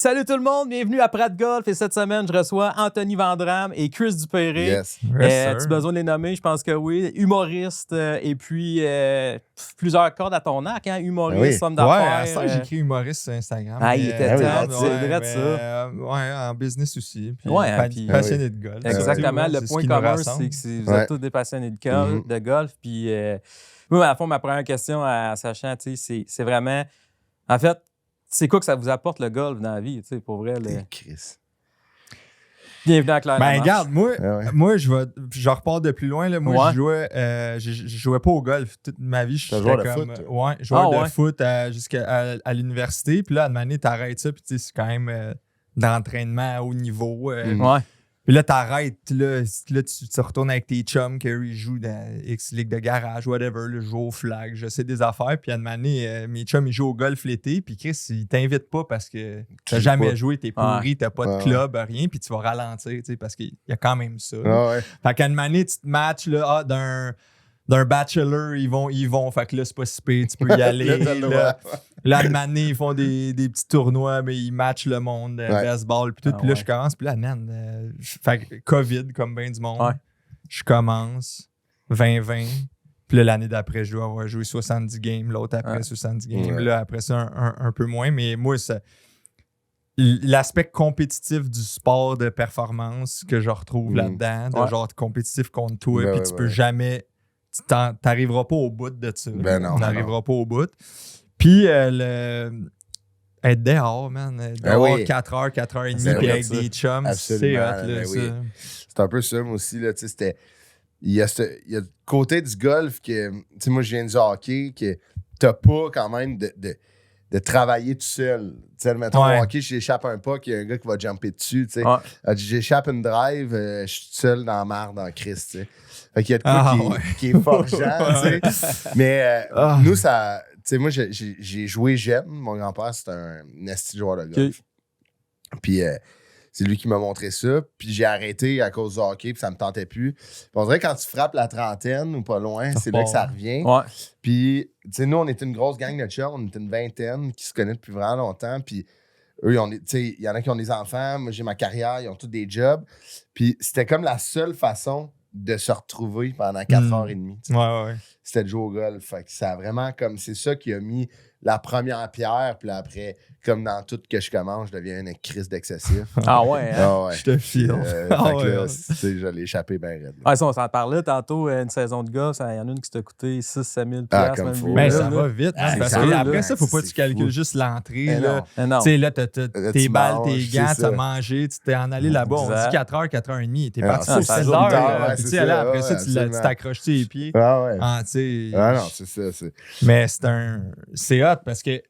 Salut tout le monde, bienvenue à Prat Golf et cette semaine, je reçois Anthony Vandram et Chris Dupéré. Yes. As-tu besoin de les nommer? Je pense que oui. Humoriste et puis plusieurs cordes à ton arc, hein? Humoriste, homme d'affaires. Ouais, à ça, j'écris humoriste sur Instagram. Ah, il était temps, c'est vrai de ça. Ouais, en business aussi. Puis, puis passionné de golf. Exactement, le point commun, c'est que vous êtes tous des passionnés de golf. Puis, moi, à fond, ma première question à Sachant, c'est vraiment, en fait, c'est quoi que ça vous apporte le golf dans la vie, pour vrai? Chris. Bienvenue à Claire. Ben, regarde, moi je repars de plus loin. Là. Moi, je jouais pas au golf. Toute ma vie, je jouais comme... foot, ouais, joueur de foot jusqu'à l'université. Puis là, à un moment donné, t'arrêtes ça. Puis c'est quand même d'entraînement à haut niveau. Puis là, t'arrêtes. Là, tu retournes avec tes chums qui jouent dans X Ligue de garage, whatever. Là, je joue au flag, je sais des affaires. Puis à un moment donné, mes chums, ils jouent au golf l'été. Puis Chris, ils t'invitent pas parce que t'as jamais joué, t'es pourri, t'as pas de club, rien. Puis tu vas ralentir, parce qu'il y a quand même ça. Fait qu'à un moment donné, tu te matches là, d'un bachelor, ils vont. Fait que là, c'est pas si pire, tu peux y aller. Là, de année, ils font des petits tournois, mais ils matchent le monde, baseball, puis tout. Puis là, je commence, puis là, man, fait que COVID, comme bien du monde, je commence 2020. Puis là, l'année d'après, je dois avoir joué 70 games, l'autre après 70 games. Là, après ça, un peu moins. Mais moi, l'aspect compétitif du sport de performance que je retrouve là-dedans, de genre compétitif contre toi, puis tu peux jamais... T'arriveras pas au bout de ça. Ben non. T'arriveras pas au bout. Puis, être dehors, man. Dehors 4 heures, 4 heures et demie, puis avec des chums, c'est hot, là, ça. C'est un peu ça, moi aussi, là, tu sais, il y a le côté du golf que, tu sais, moi, je viens du hockey, que t'as pas quand même de travailler tout seul. Tu sais, mettons, au hockey, j'échappe un puck, il y a un gars qui va jumper dessus, tu sais. J'échappe une drive, je suis tout seul dans la marde, dans Christ, tu sais. Fait qu'il y a de quoi qui est forgeant, tu sais. Mais nous, ça... Tu sais, moi, j'ai joué jeune. Mon grand-père, c'était un esti joueur de golf. Puis c'est lui qui m'a montré ça. Puis j'ai arrêté à cause du hockey, puis ça me tentait plus. Puis on dirait que quand tu frappes la trentaine ou pas loin, c'est là que ça revient. Puis, tu sais, nous, on était une grosse gang de chums. On était une vingtaine qui se connaissent depuis vraiment longtemps. Puis eux, il y en a qui ont des enfants. Moi, j'ai ma carrière. Ils ont tous des jobs. Puis c'était comme la seule façon de se retrouver pendant 4 heures et demie. C'était de jouer au golf. Fait que ça a vraiment comme... C'est ça qui a mis la première pierre. Puis après, comme dans tout que je commence, je deviens une crise d'excessif. Je te file. Je l'ai échappé bien raide. On s'en parlait tantôt, une saison de golf, il y en a une qui t'a coûté 6-7 000 comme faut. Mais ça va vite. Parce qu'après ça, faut pas que tu calcules juste l'entrée. Tu sais, là, t'as tes balles, tes gants, t'as mangé, tu t'es en allé là-bas. On dit 4 heures, 4 heures et demie. T'es parti sur 7 heures. Puis après ça, tu t'accroches les pieds. Non, c'est ça. Mais c'est hot parce que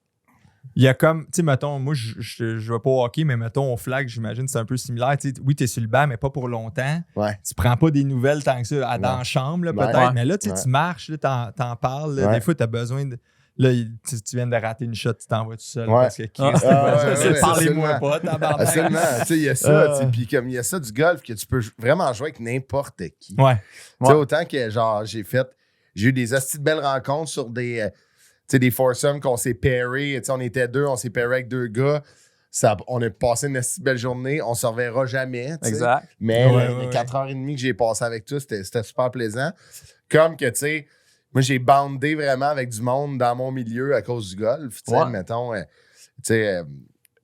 il y a comme, tu sais, mettons, moi, je vais pas au hockey, mais mettons, au flag, j'imagine que c'est un peu similaire. T'sais, oui, t'es sur le banc, mais pas pour longtemps. Tu prends pas des nouvelles tant que ça dans la chambre, là, peut-être. Mais là, tu marches, là, t'en parles. Là, des fois, t'as besoin de... Là, tu viens de rater une shot, tu t'envoies tout seul. Parce que parlez-moi pas, tabarnak. Absolument. Tu sais, il y a ça. Puis comme il y a ça du golf que tu peux vraiment jouer avec n'importe qui. Tu sais, autant que, genre, j'ai eu des hosties de belles rencontres sur des... Tu sais, des foursomes qu'on s'est pairés. Tu sais, on était deux, on s'est pairé avec 2 gars. On a passé une si belle journée. On se reverra jamais. Exact. Mais les 4 heures et demie que j'ai passé avec toi, c'était super plaisant. Comme que, tu sais, moi, j'ai bandé vraiment avec du monde dans mon milieu à cause du golf. Tu sais, mettons, tu sais,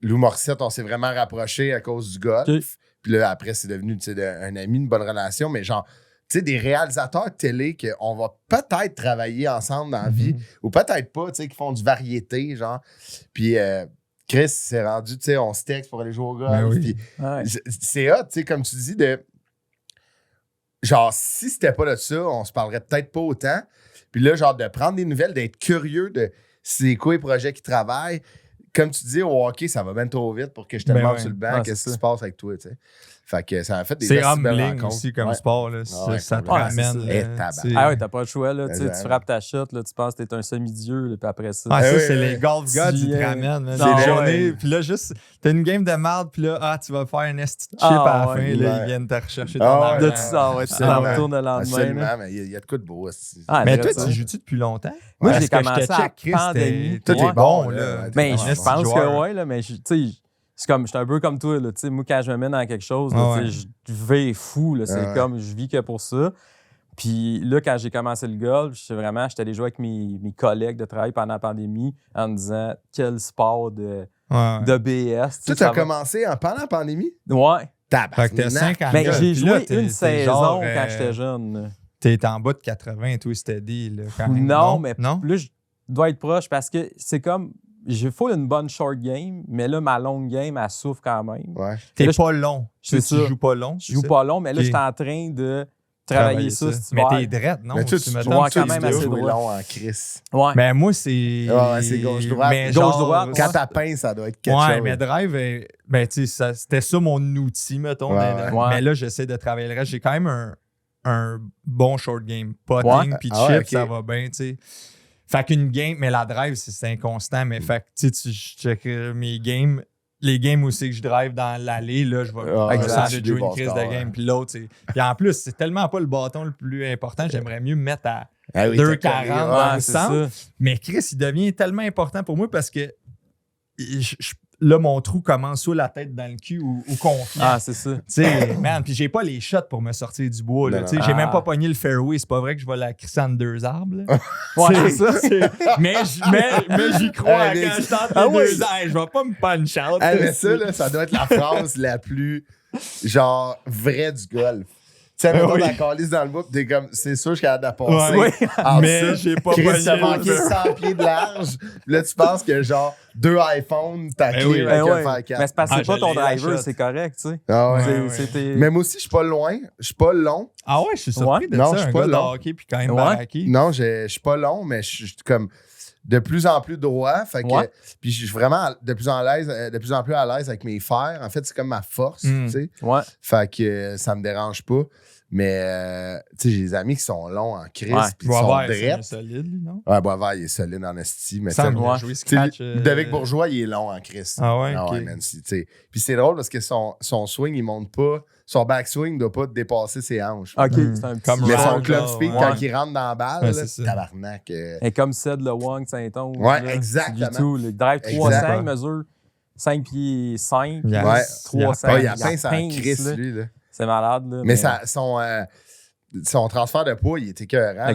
Lou Morissette, on s'est vraiment rapprochés à cause du golf. Puis là, après, c'est devenu, tu sais, un ami, une bonne relation. Mais genre, tu sais, des réalisateurs de télé qu'on va peut-être travailler ensemble dans la vie, ou peut-être pas, tu sais, qui font du variété, genre. Puis Chris s'est rendu, tu sais, on se texte pour aller jouer au golf. Puis c'est hot, tu sais, comme tu dis, de... Genre, si c'était pas de ça, on se parlerait peut-être pas autant. Puis là, genre, de prendre des nouvelles, d'être curieux de c'est quoi les projets qui travaillent. Comme tu dis, au hockey, ça va bien trop vite pour que je te demande sur le banc qu'est-ce qui se passe avec toi, tu sais. Fait que ça a fait des c'est humbling aussi comme sport. Là. Ça te ramène. T'as pas le choix. Là, tu frappes ta shot, là, tu penses que t'es un semi-dieu, puis après ça. C'est les golf gods qui te ramènent. C'est une journée, puis là, juste, t'as une game de marde, puis là, tu vas faire un esti chip à la fin, là, ils viennent te rechercher ton argent. Là, tu t'en retournes le lendemain. Absolument, mais il y a de quoi de beau aussi. Mais toi, tu joues-tu depuis longtemps? Moi, j'ai commencé à pandémie. Tout est bon, là. Mais je pense que oui, mais tu sais. c'est comme, j'étais un peu comme toi, là, tu sais, moi, quand je me mets dans quelque chose, là, je vais fou, là, c'est comme, je vis que pour ça. Puis là, quand j'ai commencé le golf, j'étais allé jouer avec mes collègues de travail pendant la pandémie en me disant, quel sport de BS. Tu as commencé pendant la pandémie? Ouais. Fait que t'as 5 ans. Ben, j'ai joué une saison quand j'étais jeune. T'es en bas de 80, toi, steady, là, quand même. Non, mais plus je dois être proche parce que c'est comme... Il faut une bonne short game, mais là, ma longue game, elle souffre quand même. Ouais. T'es pas long. Tu joues pas long. Je joue pas long, mais là, je suis en train de travailler ça. Mais t'es drette, non? Mais tu vois quand même assez droit. Long en crise. Ouais. Mais moi, c'est... Ouais, c'est gauche-droite. Mais gauche-droite. Quand t'as pince, ça doit être quelque chose. Ouais, mais drive, ben, tu sais, c'était ça mon outil, mettons. Mais là, j'essaie de travailler le reste. J'ai quand même un bon short game. Putting puis chip, ça va bien, tu sais. Fait qu'une game, mais la drive, c'est inconstant. Mais fait que, tu sais, je check mes games. Les games aussi que je drive dans l'allée, là, je vais jouer une crise de game. Puis l'autre, c'est. Puis en plus, c'est tellement pas le bâton le plus important. J'aimerais mieux me mettre à 2,40 dans le centre. Mais Chris, il devient tellement important pour moi parce que là, mon trou commence soit la tête dans le cul ou confiant. Ah, c'est ça. Tu sais, man, puis j'ai pas les shots pour me sortir du bois. Là, j'ai même pas pogné le fairway. C'est pas vrai que je vais la crisser en 2 arbres. Ouais, c'est ça. Mais j'y crois quand je tente les 2 arbres. Je vais pas me punch out. Mais ça, là, ça doit être la phrase la plus, genre, vraie du golf. Tu sais, même la calice dans le bout, t'es comme, c'est sûr que je suis capable de passer. Ouais. Mais j'ai pas Chris, t'as manqué 100 pieds de large. Là, tu penses que, genre, 2 iPhones, t'as clé avec un faire 4. Mais c'est parce que c'est pas ton driver, c'est correct, tu sais. Ah ouais. Mais moi aussi, je suis pas loin. Je suis pas long. Ah ouais, je suis surpris de ça. Je suis pas long. Hockey, puis quand même baraqué. Non, je suis pas long, mais je suis comme de plus en plus droit. Fait que, puis je suis vraiment de plus en plus à l'aise avec mes fers. En fait, c'est comme ma force, tu sais. Ouais. Fait que ça me dérange pas. Mais, tu sais, j'ai des amis qui sont longs en crise, puis ils sont drettes. C'est solide, non? Ouais, Boisvert, il est solide en esti. Mais David Bourgeois, il est long en crise. Ah ouais? Ah ouais, man, puis c'est drôle parce que son swing, il monte pas. Son backswing ne doit pas dépasser ses hanches. OK, c'est un petit... Mais son club speed, quand il rentre dans la balle, tabarnak. Et comme Ced le Wong Saint-Onge. Ouais, exactement. Le drive 3-5 mesure 5 pieds 5. 3-5. Il a pince en crise, lui, là. C'est malade, là. Mais son transfert de poids, il est écœurant.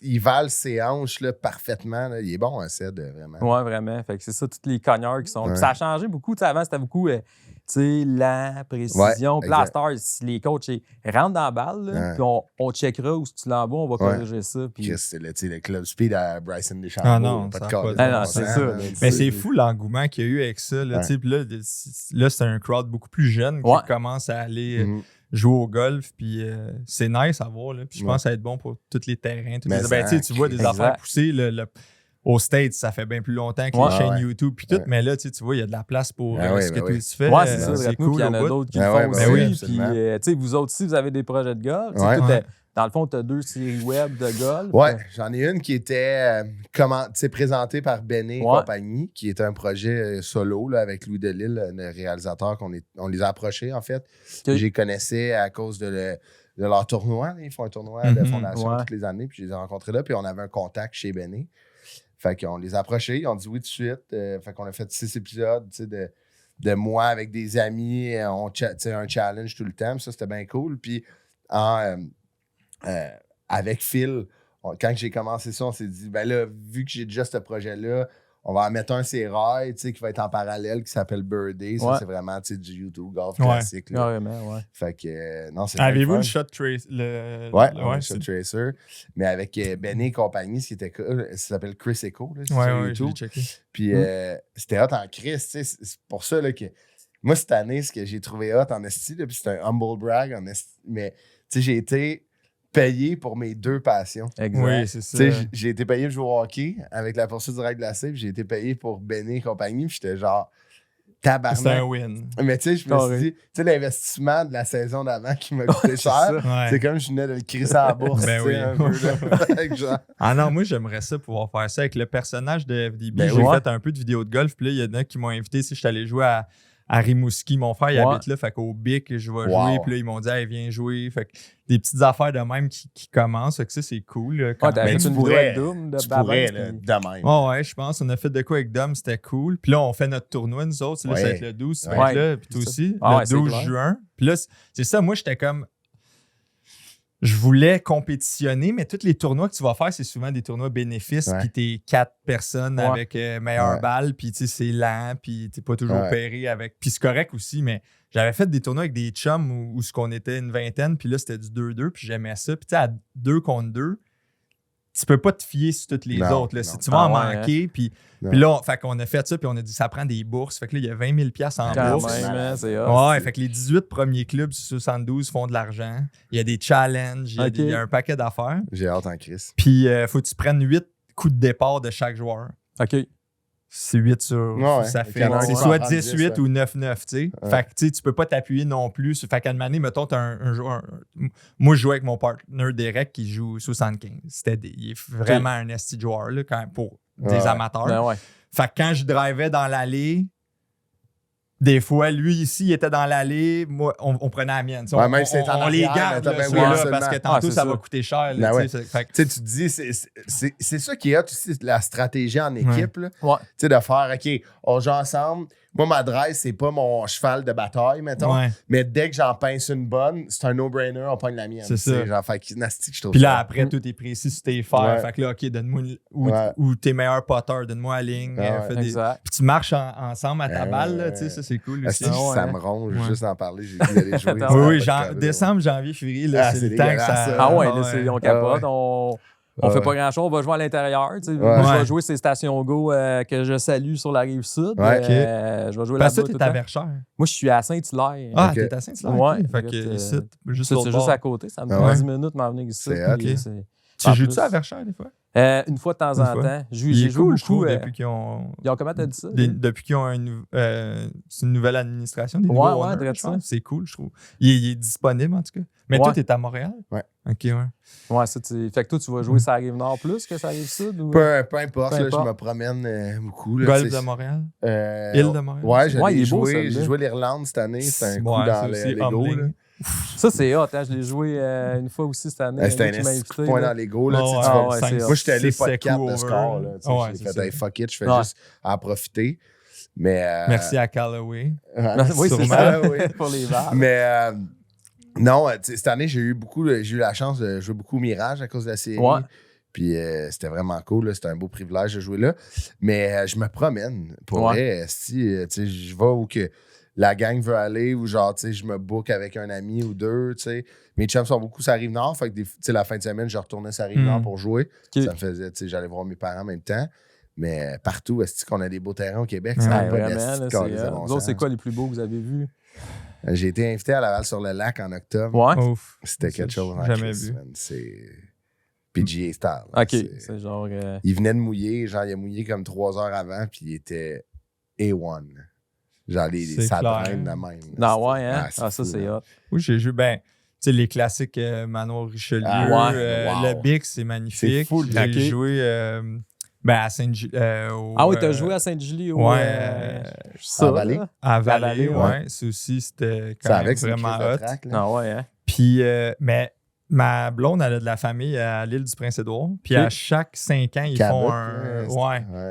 Il vale ses hanches là, parfaitement. Là. Il est bon, un Ced, vraiment. Oui, vraiment. Fait que c'est ça, tous les cogneurs qui sont... Puis ça a changé beaucoup. Avant, c'était beaucoup... la précision. Puis là, Star, si les coachs rentrent dans la balle, là, puis on checkera où si tu l'envoies, on va corriger ça. Puis... C'est le club speed à Bryson DeChambeau. Ah non, pas de non, c'est ça. Mais c'est fou l'engouement qu'il y a eu avec ça. Là, puis là, c'est un crowd beaucoup plus jeune qui commence à aller jouer au golf. Puis c'est nice à voir. Là, puis je pense que ça va être bon pour tous les terrains. Tu vois des affaires pousser. Au States, ça fait bien plus longtemps que les chaînes YouTube puis tout, mais là, tu vois, il y a de la place pour ce que tu fais. Ouais, c'est ça, c'est cool. Il y en a d'autres qui le font aussi. Puis, vous autres aussi, vous avez des projets de golf. Dans le fond, tu as 2 séries web de golf. Ouais, j'en ai une qui était présentée par Benny et compagnie, qui est un projet solo là, avec Louis Delisle, le réalisateur on les a approchés, en fait. J'ai connaissais à cause de leur tournoi. Ils font un tournoi de fondation toutes les années, puis je les ai rencontrés là, puis on avait un contact chez Benny. Fait qu'on les a approchés, ils ont dit oui tout de suite. Fait qu'on a fait 6 épisodes de moi avec des amis. Un challenge tout le temps. Ça, c'était bien cool. Puis avec Phil, quand j'ai commencé ça, on s'est dit, ben là, vu que j'ai déjà ce projet-là, on va en mettre un sérail, qui va être en parallèle, qui s'appelle Birdie. Ça, c'est vraiment du YouTube golf classique. Là. Fait que, non, c'est avez-vous le Shot Tracer? Ouais, Shot Tracer. Mais avec Benny et compagnie, ça s'appelle Chris Echo, là, sur YouTube. Puis c'était hot en Chris, c'est pour ça là, que moi, cette année, ce que j'ai trouvé hot en esti, puis c'est un humble brag en esti, mais j'ai été payé pour mes 2 passions. Exact. Oui, c'est ça. J'ai été payé pour jouer au hockey avec la poursuite du rail glacé, puis j'ai été payé pour Benny et compagnie, puis j'étais genre tabarnak. C'est un win. Mais tu sais, je me suis dit, l'investissement de la saison d'avant qui m'a coûté cher, c'est comme je venais de le crisser à la bourse. Ben oui. Un peu, genre. Ah non, moi, j'aimerais ça pouvoir faire ça avec le personnage de FDB. J'ai fait un peu de vidéos de golf, puis là, il y en a qui m'ont invité si je suis allé jouer à Rimouski. Mon frère, il habite là, fait qu'au Bic, je vais jouer. Puis là, ils m'ont dit, hey, viens jouer. Fait que des petites affaires de même qui commencent. Fait que ça, c'est cool. Mais tu pourrais, de même. Ouais, je pense. On a fait de quoi avec Dom, c'était cool. Puis là, on fait notre tournoi, nous autres. Là, ça va être le 12, ça va être là. Puis toi aussi, le 12 juin. Puis là, c'est ça. Moi, j'étais comme... Je voulais compétitionner, mais tous les tournois que tu vas faire, c'est souvent des tournois bénéfices, puis t'es 4 personnes avec meilleure balle, puis c'est lent, puis t'es pas toujours pairé avec... Puis c'est correct aussi, mais j'avais fait des tournois avec des chums où ce qu'on était une vingtaine, puis là, c'était du 2-2, puis j'aimais ça. Puis tu sais, à 2 contre 2, tu peux pas te fier sur toutes les autres. Là. Si tu vas en manquer, puis là, fait qu'on a fait ça, puis on a dit ça prend des bourses. Fait que là, il y a 20 000 en bourses. Fait que les 18 premiers clubs sur 72 font de l'argent. Il y a des challenges, il y a un paquet d'affaires. J'ai hâte en crise. Puis faut que tu prennes 8 coups de départ de chaque joueur. OK. C'est 8 sur... ça fait... C'est soit 18 ou 9-9, tu sais. Fait que tu peux pas t'appuyer non plus. Fait qu'à un moment donné, mettons, t'as un joueur... Moi, je jouais avec mon partner Derek qui joue 75. Il est vraiment un esti joueur, là, quand même, pour des amateurs. Fait que quand je drivais dans l'allée, des fois, lui, ici, il était dans l'allée, moi, on prenait la mienne. On les garde, là, parce que tantôt, ça va coûter cher. Là, tu te dis, c'est ça qui est aussi la stratégie en équipe. Tu sais, de faire, OK, on joue ensemble. Moi, ma drive, c'est pas mon cheval de bataille, mettons. Mais dès que j'en pince une bonne, c'est un no-brainer, on pogne la mienne. C'est ça. Genre, fait que nasty, je trouve. Puis là, après, tout est précis sur tes fers. Fait que là, OK, donne-moi ou tes meilleurs potters, donne-moi la ligne. Puis tu marches ensemble à ta balle, là, tu sais, ça, c'est cool aussi. Ça me ronge juste d'en parler. J'ai dû aller jouer. Oui, décembre, janvier, février, là, c'est le temps que ça... Ah ouais, là, on capote, on fait pas grand-chose, on va jouer à l'intérieur. Je vais jouer ces stations Go que je salue sur la Rive-Sud. Je vais jouer là-bas. Parce que t'es à Verchères. Moi, je suis à Saint-Hilaire. Ah, t'es à Saint-Hilaire? Ouais. Fait que ici, c'est juste à côté. Ça me prend 10 minutes m'en venir ici. Tu joues-tu à Verchères, des fois? Une fois de temps en temps. J'ai joué beaucoup. Depuis qu'ils ont... Comment t'as dit ça? Depuis qu'ils ont une nouvelle administration, des nouveaux owners, c'est cool, je trouve. Il est disponible, en tout cas. Mais toi, t'es à Montréal? Ouais. OK, ouais. Ça, fait que toi, tu vas jouer sur la Rive-Nord plus que sur la Rive-Sud? Ou... Peu importe, là, je me promène beaucoup. Là, Golf de Montréal? Île de Montréal? Ouais, j'ai joué l'Irlande cette année. C'était un coup dans l'Ego. Ça, c'est hot. Je l'ai joué une fois aussi cette année. C'était un point dans l'Ego. Moi, j'étais allé pas de 4 de score. J'ai fait fuck it, je fais juste en profiter. Mais, merci à Callaway. Oui, c'est ça, pour les barres. Mais non, cette année, j'ai eu la chance de jouer beaucoup au Mirage à cause de la série. Puis c'était vraiment cool. C'était un beau privilège de jouer là. Mais je me promène. Pour vrai, si je vais où que la gang veut aller ou genre, tu sais, je me book avec un ami ou deux, tu sais. Mes chums sont beaucoup sur la Rive-Nord, fait que la fin de semaine, je retournais sur la Rive-Nord pour jouer. Ça me faisait, tu sais, j'allais voir mes parents en même temps. Mais partout, est-ce qu'on a des beaux terrains au Québec? Ça n'a pas de c'est quoi les plus beaux que vous avez vus? J'ai été invité à Laval-sur-le-Lac en octobre. C'était quelque chose. Jamais vu. C'est PGA style. OK. C'est genre... Il venait de mouiller, genre, il a mouillé comme 3 heures avant, puis il était A1. Genre, ça draine de même. Non, ouais, hein? Ça, c'est hot. Oui, j'ai joué, tu sais, les classiques Manoir Richelieu. Le Bic, c'est magnifique. C'est fou. J'ai joué à Saint-Julie. Oui, t'as joué à Saint-Julie. À Vallée. À Vallée, ouais. C'est aussi, c'était quand même vraiment hot. Ah ouais, hein? Puis, mais ma blonde, elle a de la famille à l'île du Prince-Édouard. Puis à chaque 5 ans,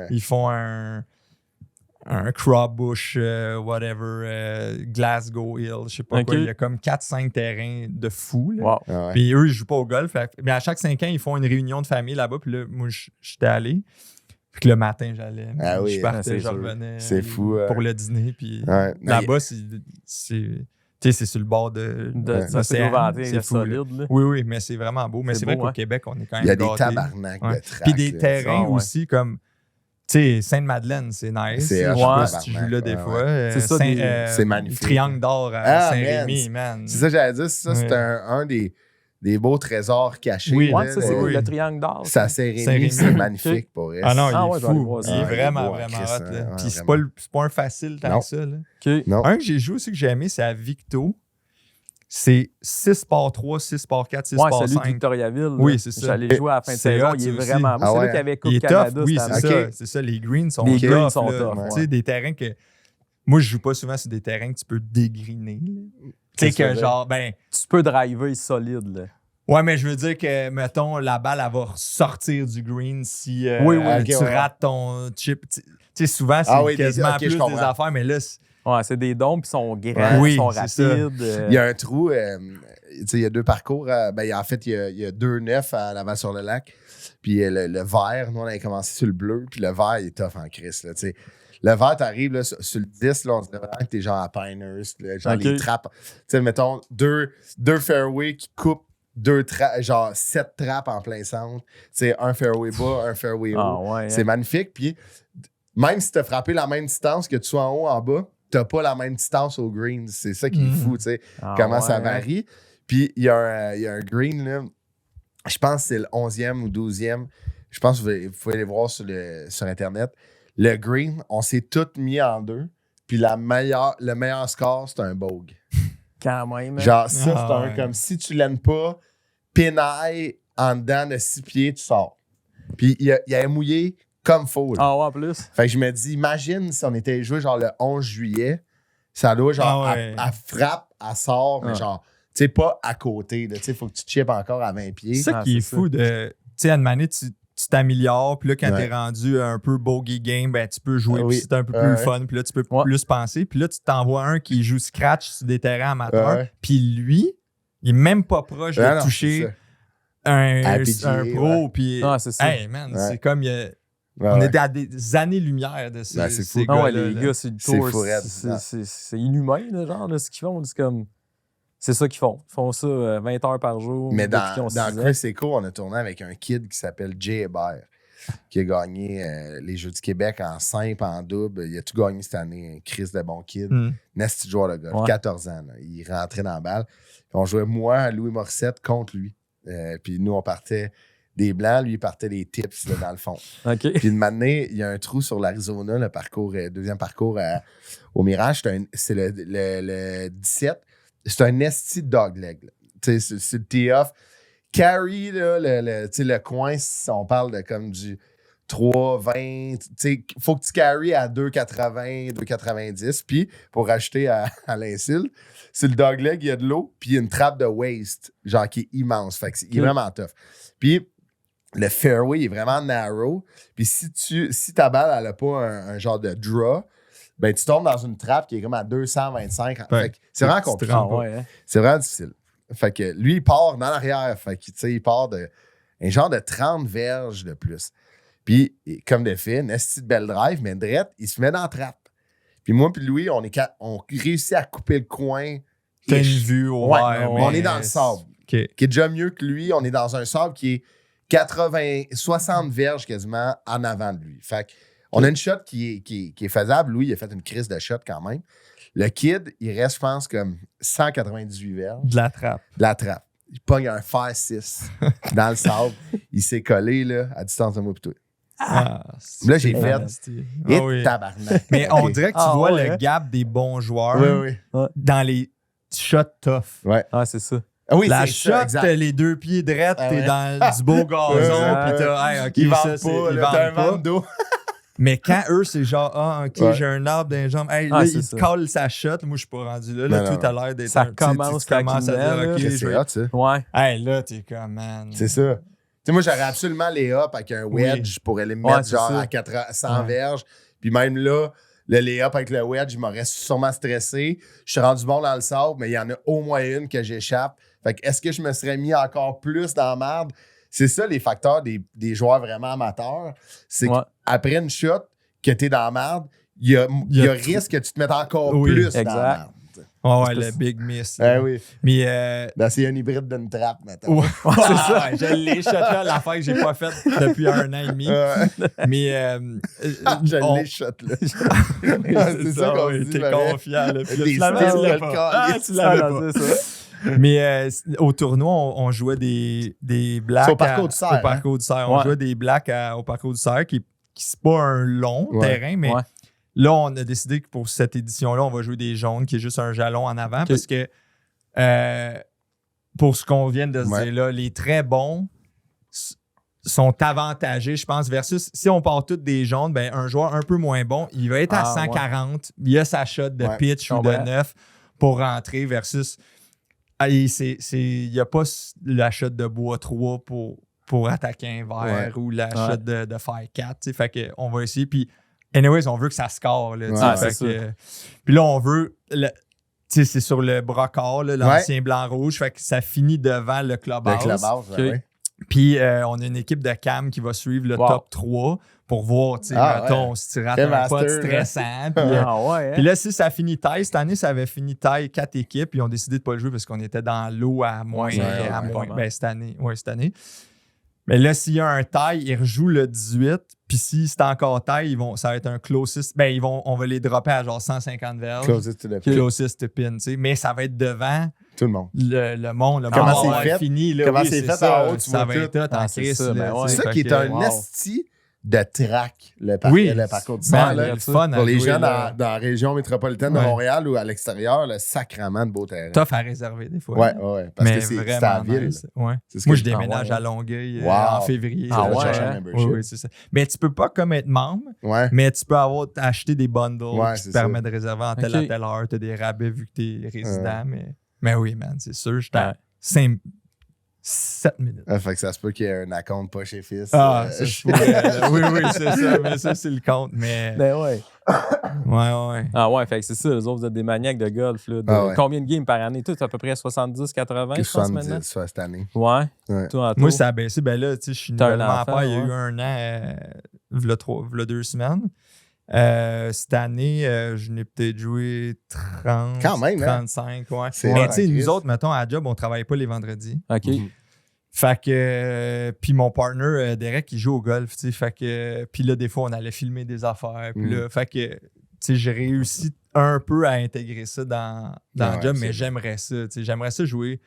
ils font un Crawbush, Glasgow Hill, je sais pas quoi. Il y a comme 4-5 terrains de fou. Là. Wow. Puis eux, ils jouent pas au golf. Mais à chaque 5 ans, ils font une réunion de famille là-bas. Puis là, moi, j'étais allé. Puis le matin, j'allais. Je partais, je revenais. C'est fou. Pour le dîner. Puis là-bas, c'est sur le bord de l'océan. C'est solide. Là. Oui, mais c'est vraiment beau. Mais c'est vrai qu'au Québec, on est quand même il y a des tabarnaks de track. Puis des terrains aussi comme... Tu sais, Sainte-Madeleine, c'est nice. C'est si tu joues là des fois. C'est ça, c'est magnifique. Triangle d'or à Saint-Rémy, man. C'est ça que j'allais dire. C'est un des beaux trésors cachés. Oui, c'est le Triangle d'or. Ça, Saint-Rémy, c'est magnifique pour elle. Ah non, il est fou. Il est vraiment, vraiment hot. Puis c'est pas un facile tant que ça. Un que j'ai joué aussi que j'ai aimé, c'est à Victo. C'est 6 par 3, 6 par 4, 6 par 5. Celui de Victoriaville. Oui, c'est ça. J'allais jouer à la fin de saison. Il est vraiment beau. C'est là qu'il y avait Coupe Canada. Oui, c'est ça. Les greens sont tough. Tu sais, des terrains que Moi, je joue pas souvent sur des terrains que tu peux dégriner. Tu sais que genre, tu peux driver solide, là. Ouais, mais je veux dire que, mettons, la balle, elle va sortir du green si tu rates ton chip. Tu sais, souvent, c'est quasiment plus des affaires, mais là... c'est des dômes, puis ils sont grands, ils sont rapides. Il y a un trou, il y a 2 parcours. En fait, il y a 2 nefs à Laval-sur-le-Lac. Puis le vert, nous, on avait commencé sur le bleu, puis le vert, il est tough en crise, là, tu sais. Le vert, t'arrives là, sur le 10, là, on dirait vraiment que t'es genre à Pinehurst, là, genre les trappes. Tu sais, mettons, deux fairways qui coupent genre 7 trappes en plein centre. C'est un fairway bas, un fairway haut. C'est magnifique. Puis même si t'as frappé la même distance, que tu sois en haut, en bas, t'as pas la même distance au green. C'est ça qui est fou, tu sais, comment ça varie. Puis il y a un green, là, je pense que c'est le 11e ou 12e. Je pense que vous pouvez aller voir sur Internet. Le green, on s'est tous mis en 2. Puis le meilleur score, c'est un bogey. Quand même. Genre, ça, c'est comme si tu l'aimes pas, pinaille en dedans de 6 pieds, tu sors. Puis il avait mouillé comme faux. En plus. Fait que je me dis, imagine si on était joué genre le 11 juillet, ça doit genre, elle frappe, elle sort, mais genre, tu sais, pas à côté. Tu sais, il faut que tu chippes encore à 20 pieds. C'est ça qui est fou de. Tu sais, à une manière, tu t'améliores, puis là, quand t'es rendu un peu bogey game, ben, tu peux jouer, puis c'est un peu plus fun, puis là, tu peux plus penser. Puis là, tu t'envoies un qui joue scratch sur des terrains amateurs, puis lui, il est même pas proche de toucher un pro, puis c'est ça. Hey, man, c'est comme... on était à des années-lumière de ces gars-là. Les gars, c'est c'est inhumain, là, genre, là, ce qu'ils font. C'est comme... C'est ça qu'ils font. Ils font ça 20 heures par jour. Mais dans Chris Eco, on a tourné avec un kid qui s'appelle Jay Hébert, qui a gagné les Jeux du Québec en simple, en double. Il a tout gagné cette année. Un Chris de bon kid. Nasty joueur de golf. 14 ans. Là. Il rentrait dans la balle. Puis on jouait, moi, Louis Morissette, contre lui. Puis nous, on partait des blancs. Lui, il partait des tips là, dans le fond. Puis une matinée, il y a un trou sur l'Arizona, le parcours, deuxième parcours au Mirage. C'est le 17. C'est un esti dogleg. C'est le tee-off. Carry, là, le coin, on parle de comme du 3,20. Il faut que tu carry à 2,80, 2,90. Puis, pour rajouter à l'insulte, c'est le dogleg, il y a de l'eau, puis il y a une trappe de waste, genre qui est immense. Fait que il est vraiment tough. Puis, le fairway il est vraiment narrow. Puis, si ta balle, elle n'a pas un genre de draw, ben, tu tombes dans une trappe qui est comme à 225. Fait que c'est vraiment compliqué. C'est vraiment difficile. Fait que lui, il part dans l'arrière. Fait que, il part de un genre de 30 verges de plus. Puis, comme de fait, une petite belle drive, mais drette, il se met dans la trappe. Puis moi puis Louis, on réussit à couper le coin. T'as une vue au vert. On est dans le sable. Qui est déjà mieux que lui. On est dans un sable qui est 60 verges quasiment en avant de lui. Fait que on a une shot qui est faisable. Louis, il a fait une crise de shot quand même. Le kid, il reste, je pense, comme 198 verges. De la trappe. Il pogne un fer 6 dans le sable. Il s'est collé là, à distance de moi plutôt. Là, j'ai fait tabarnak. Mais on dirait que tu vois le gap des bons joueurs dans les shots tough. Ouais. C'est ça. Oui, la shot, t'as les 2 pieds drettes, t'es dans du beau gazon, pis t'as, ils vendent pas, t'as un vent d'eau. Mais quand eux, c'est genre, j'ai un arbre dans les jambes. Hey, là, il te colle sa shot. Moi, je suis pas rendu là. Là, tout a l'air d'être ça commence à dire, OK, je vais. Ouais. Hey, là, t'es comme, man. C'est ça. Tu sais, moi, j'aurais absolument les up avec un wedge pour les mettre genre à 100 verges. Puis même là, le lay-up avec le wedge, il m'aurait sûrement stressé. Je suis rendu bon dans le sable, mais il y en a au moins une que j'échappe. Fait que est-ce que je me serais mis encore plus dans la merde? C'est ça, les facteurs des joueurs vraiment amateurs. C'est qu'après une shot, que t'es dans la merde, il y a risque que tu te mettes encore plus dans la merde. Ouais, le big miss. Oui. Mais c'est un hybride d'une trappe, maintenant. C'est ça. Je l'ai shot là, l'affaire que j'ai pas faite depuis 1 an et demi. Mais je l'ai shot là. C'est ça qu'on dit. T'es confiant. Là. Tu l'avais pas. Tu l'avais pas. C'est ça. Mais au tournoi, on jouait des blacks au Parcours du Cerf. On jouait des blacks au Parcours du Cerf, qui c'est pas un long terrain, mais là, on a décidé que pour cette édition-là, on va jouer des jaunes, qui est juste un jalon en avant, parce que pour ce qu'on vient de se dire là, les très bons, sont avantagés, je pense, versus si on part tous des jaunes, ben un joueur un peu moins bon, il va être à 140, il a sa shot de pitch ou de 9 pour rentrer versus il n'y a pas la shot de bois 3 pour attaquer un verre ou la shot de faire 4. Fait qu'on va essayer. Puis, anyways, on veut que ça score. Là, puis là, on veut. C'est sur le brocard, l'ancien blanc-rouge. Fait que ça finit devant le clubhouse. Le clubhouse, Puis on a une équipe de cam qui va suivre le top 3 pour voir, mettons, si tu rates un pas stressant. Puis là, si ça finit taille, cette année, ça avait fini taille 4 équipes. Puis ils ont décidé de ne pas le jouer parce qu'on était dans l'eau à moins. Ben, cette année. Mais là, s'il y a un taille, ils rejouent le 18. Puis si c'est encore taille, ça va être un closest. Ben, on va les dropper à genre 150 verges. Closest to pin. Mais ça va être devant tout le monde. Le monde. Comment c'est fait? Fini, là, comment c'est fait en haut, tu ça vois va être tout en crise. C'est ça qui est un esti de track, le parcours du sang. Le fun pour les gens dans la région métropolitaine de Montréal ou à l'extérieur, le sacrement de beau terrain. Tough à réserver des fois. Ouais. Parce que c'est la ville. Nice. Moi, je déménage à Longueuil en février. Oui, c'est ça. Mais tu peux pas comme être membre, mais tu peux acheter des bundles qui te permettent de réserver en telle à telle heure. Tu as des rabais vu que tu es résident. Mais oui, man, c'est sûr. J'étais à 7 minutes. Fait que ça se peut qu'il y ait un account pas chez Fils. Oui, c'est ça. Mais ça, c'est le compte. Mais ouais. Fait que c'est ça. Les autres, vous êtes des maniaques de golf. Là, combien de games par année? Tout à peu près 70, 80, je pense maintenant? 70 cette année. Ouais. Moi, ça a baissé. Ben là, tu sais, je suis nouvellement à part. Il y a eu un an, v'là 2 semaines. Cette année, je n'ai peut-être joué 30, quand même, 35. Mais tu sais, nous autres, mettons, à job, on ne travaille pas les vendredis. OK. Fait que, puis mon partner, Derek, il joue au golf, tu sais. Fait que, puis là, des fois, on allait filmer des affaires. Puis là, fait que, tu sais, j'ai réussi un peu à intégrer ça dans le job, mais j'aimerais ça, tu sais. J'aimerais ça jouer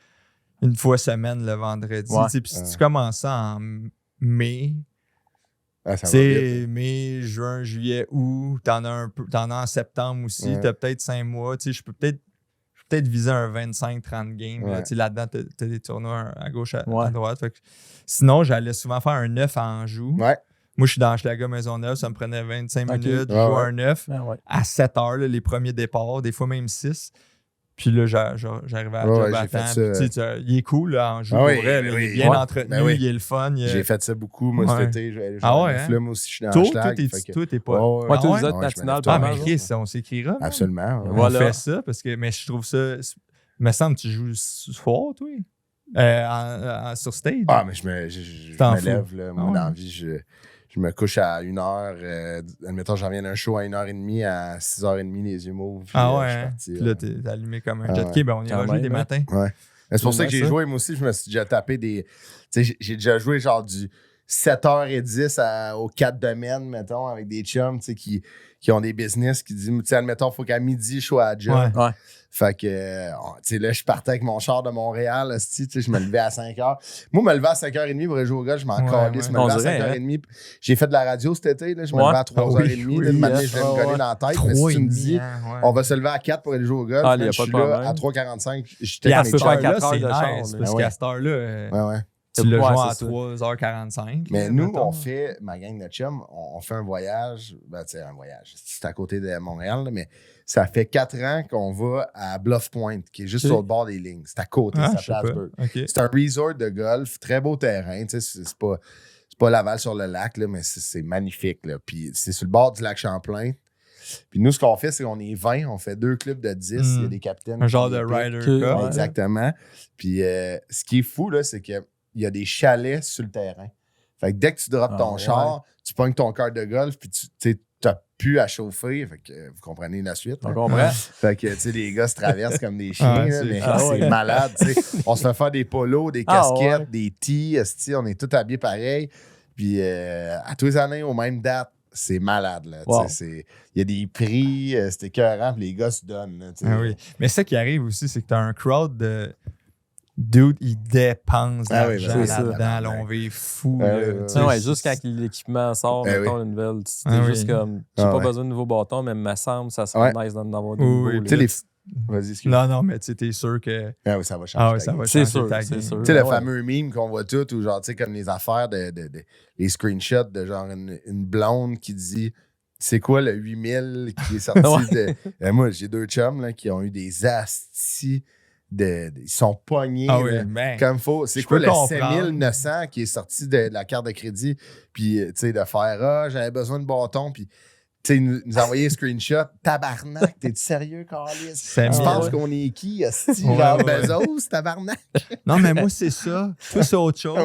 une fois semaine le vendredi. Puis si tu commences ça en mai, mai, juin, juillet, août, t'en as en septembre aussi, t'as peut-être 5 mois. Je peux peut-être viser un 25-30 games. Là-dedans, t'as des tournois à gauche, à droite. Fait que, sinon, j'allais souvent faire un 9 à Anjou. Moi, je suis dans Hochelaga Maisonneuve, ça me prenait 25 minutes, je jouais un 9 à 7 heures, là, les premiers départs, des fois même 6. Puis là, j'arrivais à job à temps. Il est cool, là, en jeu pour vrai. Il est bien entretenu, il est le fun. J'ai fait ça beaucoup, moi, cet été. Flume aussi, je suis dans Toi, t'es pas... Moi, tous les autres matinales, pas mal. On s'écrira. Absolument. On fait ça, parce que je trouve ça... Il me semble que tu joues fort, toi, sur stage. Mais je me lève, là. Moi, dans la vie, je me couche à 1h. Admettons, j'en viens d'un show à 1h30, à 6h30, les yeux m'ouvrent. Puis là, t'es allumé comme un jet. Ben, on ira jouer des matins. C'est pour ça que j'ai joué, moi aussi, je me suis déjà tapé des... Tu sais, j'ai déjà joué genre du 7h10 aux 4 domaines, mettons, avec des chums, tu sais, qui ont des business, qui disent, tu sais, admettons, il faut qu'à midi, je sois à job. Fait que, tu sais, là, je partais avec mon char de Montréal, tu sais, je me levais à 5h. Moi, me lever à 5h30 pour aller jouer au golf, je m'en calisse. Me lever à 5h30. J'ai fait de la radio cet été, là, je me levais à 3h30. Là, matin, je vais me coller dans la tête. Mais si tu me dis, on va se lever à 4 pour aller jouer au golf, je suis là à 3h45. J'étais à ce heure-là, c'est nice, parce qu'à cette heure-là... Tu l'as joué à 3h45. Mais nous, on fait, ma gang de chum, on fait un voyage. Ben, tu sais, un voyage. C'est à côté de Montréal, là, mais ça fait 4 ans qu'on va à Bluff Point, qui est juste sur le bord des lignes. C'est à côté, c'est à Plattsburgh. C'est un resort de golf, très beau terrain. Tu sais, c'est pas Laval sur le lac, là, mais c'est magnifique. Là. Puis c'est sur le bord du lac Champlain. Puis nous, ce qu'on fait, c'est qu'on est 20, on fait 2 clubs de 10. Il y a des capitaines. Un genre de Ryder Cup. Exactement. Puis ce qui est fou, là, c'est que il y a des chalets sur le terrain. Fait que dès que tu droppes ton char, tu pognes ton cart de golf, puis tu n'as plus à chauffer. Fait que vous comprenez la suite. On comprend. Fait que, tu sais, les gars se traversent comme des chiens, mais c'est malade, tu sais. On se fait faire des polos, des casquettes, des tees, on est tous habillés pareil. Puis à tous les années, aux mêmes dates, c'est malade, là. Il y a des prix, c'est écœurant, puis les gars se donnent, là, Mais ça qui arrive aussi, c'est que tu as un crowd de... Dude, il dépense l'argent là-dedans. On va fou. Juste quand l'équipement sort, mettons une nouvelle, c'est juste comme, j'ai pas besoin de nouveaux bâtons, mais il me semble ça serait nice d'en avoir des nouveaux. Vas-y, excuse-moi. Non, mais tu sais, t'es sûr que. Ah oui, ça va changer. Ah ouais, ça va changer. C'est sûr. Tu sais, le fameux meme qu'on voit tout, ou genre, tu sais, comme les affaires les screenshots de genre une blonde qui dit c'est quoi le 8000 qui est sorti de. Moi, j'ai 2 chums là, qui ont eu des astis. Ils sont pognés comme faut. C'est quoi le 5900 qui est sorti de la carte de crédit? Puis, tu sais, de faire j'avais besoin de bâton. Puis, tu sais, nous envoyer un screenshot. Tabarnak, t'es-tu sérieux, Carlis? Tu penses qu'on est qui? Genre Bezos, tabarnak? Non, mais moi, c'est ça. Toi, c'est autre chose.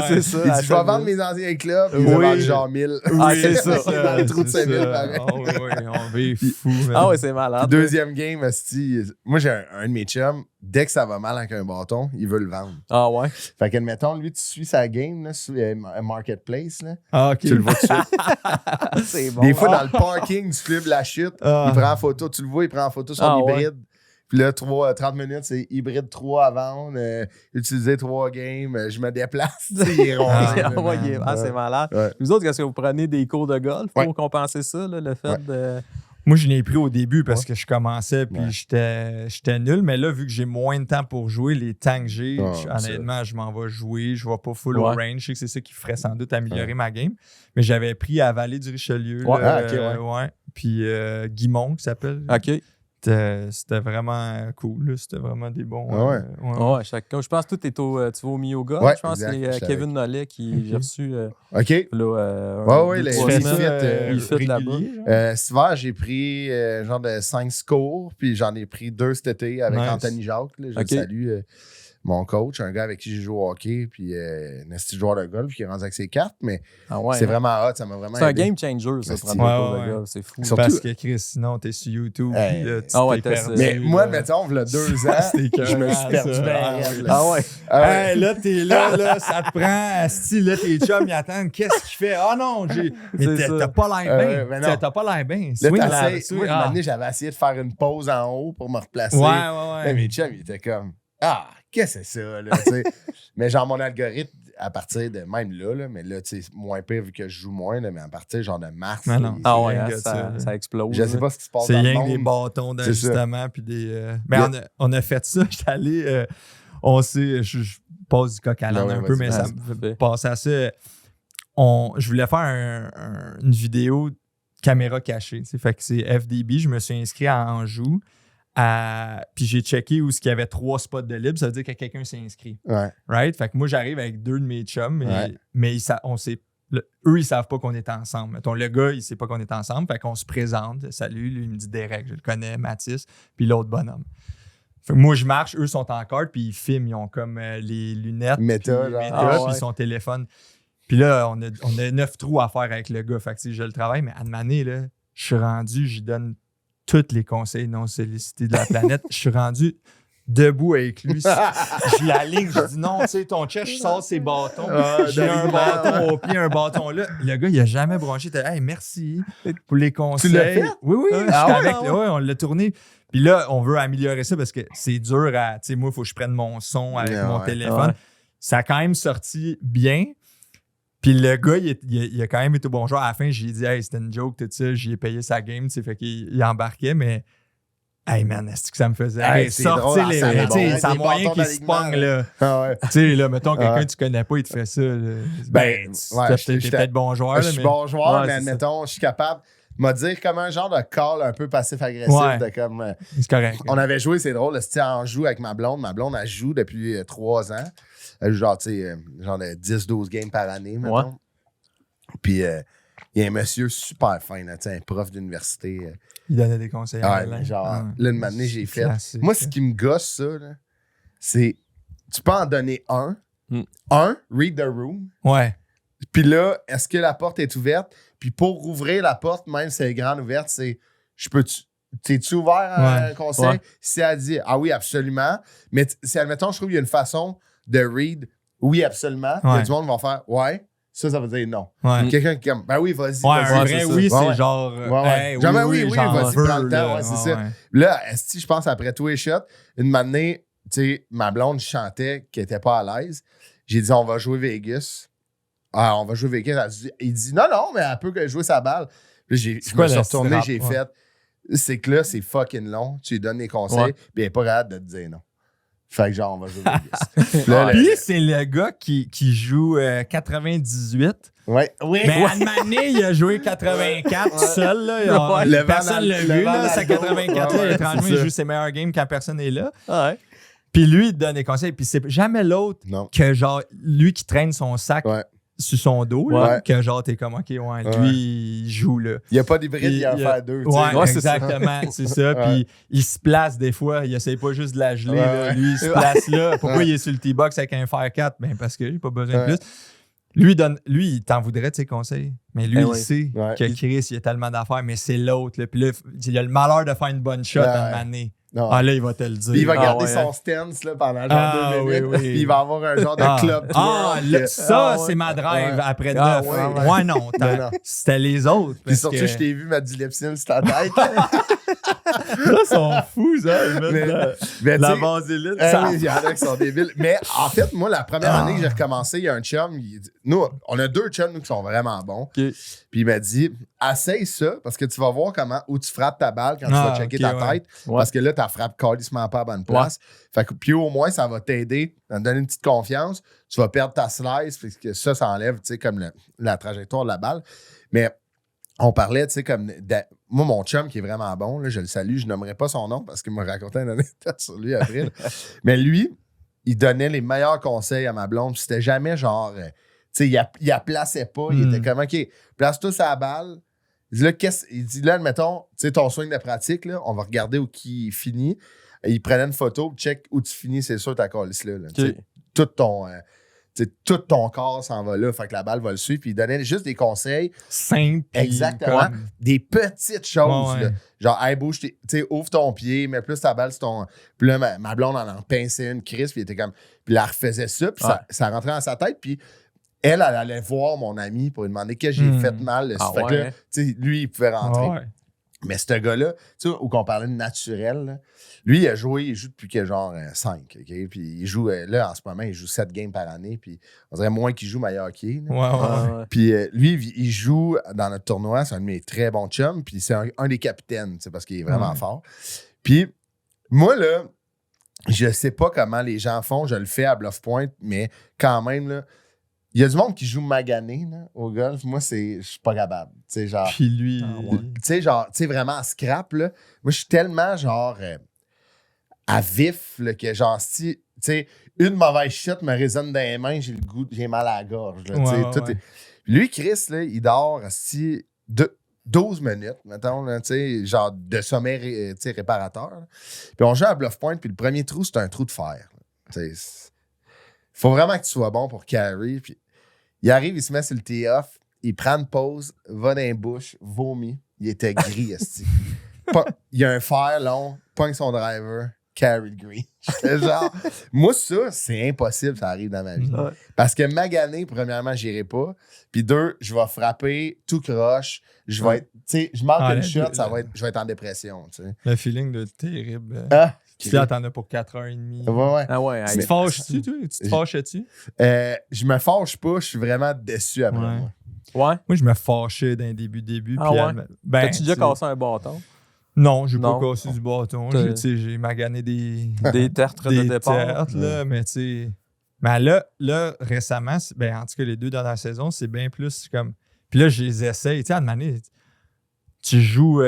C'est ça. Il dit, je vais vendre mes anciens clubs. Ils vendent genre 1000. C'est ça. Dans le trou de 5000, pareil. On va fou. Ah ouais, c'est malade. Deuxième game, moi, j'ai un de mes chums. Dès que ça va mal avec un bâton, il veut le vendre. Ah ouais? Fait que, admettons, lui, tu suis sa game là, sur Marketplace. Là, OK. Tu le vois tout de suite. C'est bon. Des fois, dans le parking du club La Chute, il prend en photo. Tu le vois, il prend en photo son hybride. Puis là, 30 minutes, c'est hybride 3 à vendre. Utiliser 3 games. Je me déplace. Il est rond. C'est malade. Ouais. Vous autres, est-ce que vous prenez des cours de golf pour compenser ça, là, le fait de... Moi, je l'ai pris au début parce que je commençais puis j'étais nul. Mais là, vu que j'ai moins de temps pour jouer, les temps que j'ai, honnêtement, je m'en vais jouer. Je ne vais pas full au range. Je sais que c'est ça qui ferait sans doute améliorer ma game. Mais j'avais pris à Vallée du Richelieu. Puis Guimont, qui s'appelle. OK. C'était vraiment cool. Là. C'était vraiment des bons. Chacun. Je pense que tu vas au Mioga. Je pense que c'est Kevin Nollet qui j'ai reçu. OK. Il fait là-bas. Cet hiver, j'ai pris genre de 5 scores, puis j'en ai pris 2 cet été avec Anthony Jacques. Là, je le salue. Mon coach, un gars avec qui j'ai joué au hockey, puis un petit joueur de golf qui est rendu avec ses cartes, mais c'est vraiment hot, ça m'a vraiment aidé. C'est un game changer, ça, prendre un de golf, c'est fou. Parce que Chris, sinon, t'es sur YouTube, puis là, tu t'es perdu. Mais moi, mettons, il y a 2 ans, je me suis perdu. Là, t'es là, ça te prend, style, là, tes chums, ils attendent, qu'est-ce qu'il fait? Ah non, mais t'as pas l'air bien. T'as pas l'air bien. Moi, une année, j'avais essayé de faire une pause en haut pour me replacer. Mais mes chums, ils étaient comme... qu'est-ce que c'est ça, là, tu sais? Mais genre, mon algorithme, à partir de même là mais là, tu sais, moins pire vu que je joue moins, là, mais à partir genre de mars. Ça explose. Je sais pas ce qui se passe dans le monde. C'est rien que des bâtons d'ajustement, puis des... Mais on a fait ça, j'étais allé... je passe du coq à l'âne un peu, mais ça me fait passer à ça. Je voulais faire une vidéo caméra cachée, fait que c'est FDB, je me suis inscrit à Anjou. Puis j'ai checké où il y avait 3 spots de libre, ça veut dire que quelqu'un s'est inscrit. Right? Fait que moi, j'arrive avec 2 de mes chums, mais eux, ils savent pas qu'on est ensemble. Mettons, le gars, il sait pas qu'on est ensemble, fait qu'on se présente. Salut, lui, il me dit Derek, je le connais, Mathis, puis l'autre bonhomme. Fait que moi, je marche, eux sont en carte, puis ils filment, ils ont comme les lunettes, puis son téléphone. Puis là, on a 9 trous à faire avec le gars, fait que je le travaille, mais à demander, là, je suis rendu, j'y donne tous les conseils non sollicités de la planète. Je suis rendu debout avec lui. Je l'aligne, je dis non, tu sais, ton chest, je sors ses bâtons. J'ai un bâton au pied, un bâton là. Le gars, il a jamais branché. Il a dit, hey, merci pour les conseils. Tu l'as fait? Oui. On l'a tourné. Puis là, on veut améliorer ça parce que c'est dur à. Tu sais, moi, il faut que je prenne mon son avec mon téléphone. Ça a quand même sorti bien. Puis le gars, il a quand même été bon joueur. À la fin, j'ai dit, hey, c'était une joke, tout ça. J'y ai payé sa game, tu sais, fait qu'il embarquait, mais. Hey man, est-ce que ça me faisait sortir les. Tu sais, ça a moyen qu'il se pogne, là. Tu sais, là, mettons, quelqu'un que tu connais pas, il te fait ça. T'es peut-être bon joueur. Je suis bon joueur, mais admettons, je suis capable de me dire comme un genre de call un peu passif-agressif. C'est correct. On avait joué, c'est drôle, c'était en joue avec ma blonde. Ma blonde, elle joue depuis 3 ans. Elle joue genre, tu sais, genre de 10-12 games par année, mettons. Puis, il y a un monsieur super fin, là, un prof d'université. Il donnait des conseils. Là, une année, j'ai fait. Classique. Moi, ce qui me gosse, ça, là, c'est. Tu peux en donner un. Read the room. Ouais. Puis là, est-ce que la porte est ouverte? Puis pour ouvrir la porte, même si elle est grande ouverte, c'est. T'es-tu ouvert à un conseil? Ouais. Si elle dit ah oui, absolument. Mais si, admettons, je trouve qu'il y a une façon de read oui, absolument. Il y a du monde qui va faire ouais. Ça veut dire non. Ouais. Quelqu'un qui comme, ben oui, vas-y. Ouais, un vrai oui, c'est genre. Jamais oui, vas-y, prends le temps. Ouais, c'est ça. Là, si je pense après tous les shots, une matinée, tu sais, ma blonde chantait qu'elle était pas à l'aise. J'ai dit, on va jouer Vegas. Ah, on va jouer Vegas. Il dit, non, mais elle peut jouer sa balle. Puis je me suis retourné, j'ai fait, c'est que là, c'est fucking long. Tu lui donnes des conseils, puis elle n'est pas capable de te dire non. Fait que genre, on va jouer Vegas. Puis c'est le gars qui joue 98. Ouais. Oui. Mais à Mané, il a joué 84 seul. Là. Personne l'a vu. C'est 84. Là, étrangement, il joue ses meilleurs games quand personne n'est là. Ouais. Puis lui, il te donne des conseils. Puis c'est jamais l'autre que genre, lui qui traîne son sac sur son dos, là, que genre, t'es comme, OK, lui, il joue, là. Il n'y a pas d'hybride, il en fait deux. Ouais, exactement, c'est ça. Puis il se place des fois, il essaie pas juste de la geler, là. Lui, il se place là. Pourquoi il est sur le T-box avec un fer 4? Ben, parce qu'il n'a pas besoin de plus. Lui, il t'en voudrait de ses conseils. Mais lui, il sait que Chris, il y a tellement d'affaires, mais c'est l'autre, là. Puis là, il a le malheur de faire une bonne shot dans l'année. Là, il va te le dire. Puis il va garder son stance là, pendant genre 2 minutes. Puis il va avoir un genre de club tour. Ça, c'est ma drive après 9. Ouais, non. C'était les autres. Puis surtout, je t'ai vu mettre du Lepsil sur ta tête. Là, ils sont fous, ça. La basilique. Il y en a qui sont débiles. Mais en fait, moi, la première année que j'ai recommencé, il y a un chum. Nous, on a 2 chums nous, qui sont vraiment bons. Puis il m'a dit, essaye ça parce que tu vas voir où tu frappes ta balle quand tu vas checker ta tête. Parce que là, ta frappe calissement pas à bonne place. Fait que, puis au moins, ça va t'aider à te donner une petite confiance. Tu vas perdre ta slice parce que ça enlève, tu sais, comme la trajectoire de la balle. Mais on parlait, tu sais, comme... Moi, mon chum qui est vraiment bon, là, je le salue, je nommerai pas son nom parce qu'il m'a raconté une anecdote sur lui après. Mais lui, il donnait les meilleurs conseils à ma blonde. C'était jamais genre... tu sais, il la plaçait pas. Il était comme, OK, place-toi sa balle. Il dit là, admettons, tu sais, ton swing de pratique, là, on va regarder où qui finit. Il prenait une photo, check où tu finis, c'est sûr, ta calisse là. Tout ton corps s'en va là, fait que la balle va le suivre. Puis il donnait juste des conseils simples. Exactement. Des petites choses. Là. Genre, hey, bouge, ouvre ton pied, mets plus ta balle sur ton. Puis là, ma blonde en pinçait une crise, puis il était comme. Puis elle refaisait ça, puis ça rentrait dans sa tête, puis. Elle allait voir mon ami pour lui demander qu'est-ce que j'ai fait de mal. Fait que là, lui, il pouvait rentrer. Mais ce gars-là, tu sais, où qu'on parlait de naturel, là, lui, il joue depuis que genre 5. Okay? Puis il joue, là, en ce moment, il joue 7 games par année. Puis on dirait moins qu'il joue meilleur qu'il. Puis lui, il joue dans notre tournoi. C'est un de mes très bons chums. Puis c'est un des capitaines, parce qu'il est vraiment fort. Puis moi, là, je sais pas comment les gens font. Je le fais à Bluff Point, mais quand même, là, il y a du monde qui joue magané là, au golf. Moi, je suis pas capable. Genre, puis lui... Tu sais, vraiment à scrap, là. Moi, je suis tellement, genre, à vif, là, que genre, si, tu sais, une mauvaise shot me résonne dans les mains, j'ai mal à la gorge, là, Lui, Chris, là, il dort, 12 minutes, mettons, là, genre, de sommeil, réparateur. Là. Puis on joue à Bluff Point, puis le premier trou, c'est un trou de fer. Il faut vraiment que tu sois bon pour carry, puis il arrive, il se met sur le tee-off, il prend une pause, va dans les bouches, vomit. Il était gris, esti. Il y a un fer long, pogne son driver, carry le green. Genre, moi, ça, c'est impossible, ça arrive dans ma vie. Parce que magané, premièrement, j'irai pas. Puis 2, je vais frapper tout croche. Je vais être, tu sais, je manque une shot, je vais être en dépression, tu sais. Le feeling de terrible. Tu t'en as pour 4h30. Ouais. Tu te fâches-tu, toi? Tu te fâches-tu? Je me fâche pas, je suis vraiment déçu après moi. Ouais. Moi, je me fâchais d'un début. T'as-tu déjà cassé un bâton? Non, j'ai pas cassé du bâton. J'ai magané des tertres de départ. Là, mais tu sais. Mais là, récemment, en tout cas, les 2 dernières saisons, c'est bien plus comme. Puis là, je les essaye. Tu sais, à une manière, tu joues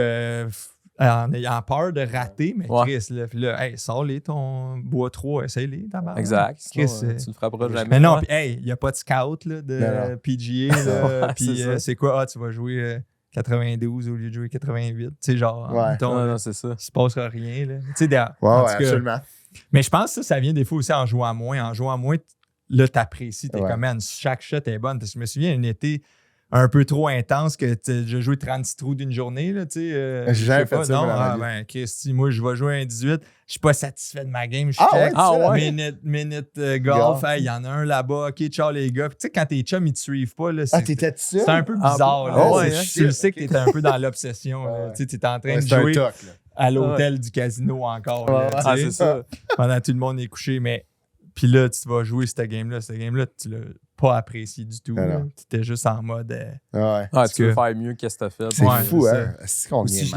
en ayant peur de rater, mais Chris, là, puis là, hey, sors-les ton bois 3, essaye-les d'abord. Exact. Chris, tu le frapperas jamais. Mais non, puis hey, il n'y a pas de scout là, de PGA. Là, puis c'est quoi? Ah, tu vas jouer 92 au lieu de jouer 88. Tu sais, genre, non, c'est ça. Il se passera rien. Là. Tu sais, absolument. Mais je pense que ça vient des fois aussi en jouant moins. En jouant moins, là, t'apprécies. T'es comme, man, chaque shot est bonne. Parce que je me souviens, un été un peu trop intense que j'ai joué 36 trous d'une journée. Là, j'ai jamais fait ça. Non, Christy, moi, je vais jouer un 18. Je suis pas satisfait de ma game. Je check. Minute golf. Il y en a un là-bas. OK, ciao les gars. Tu sais, quand tes chums, ils te suivent pas. Là, c'est un peu bizarre. Tu le sais que t'es un peu dans l'obsession. Tu es en train de jouer à l'hôtel du casino encore. C'est ça. Pendant que tout le monde est couché. Mais puis là, tu vas jouer cette game-là. Cette game-là, pas apprécié du tout. Tu étais juste en mode. Tu veux faire mieux que ce que tu as fait. C'est fou, hein?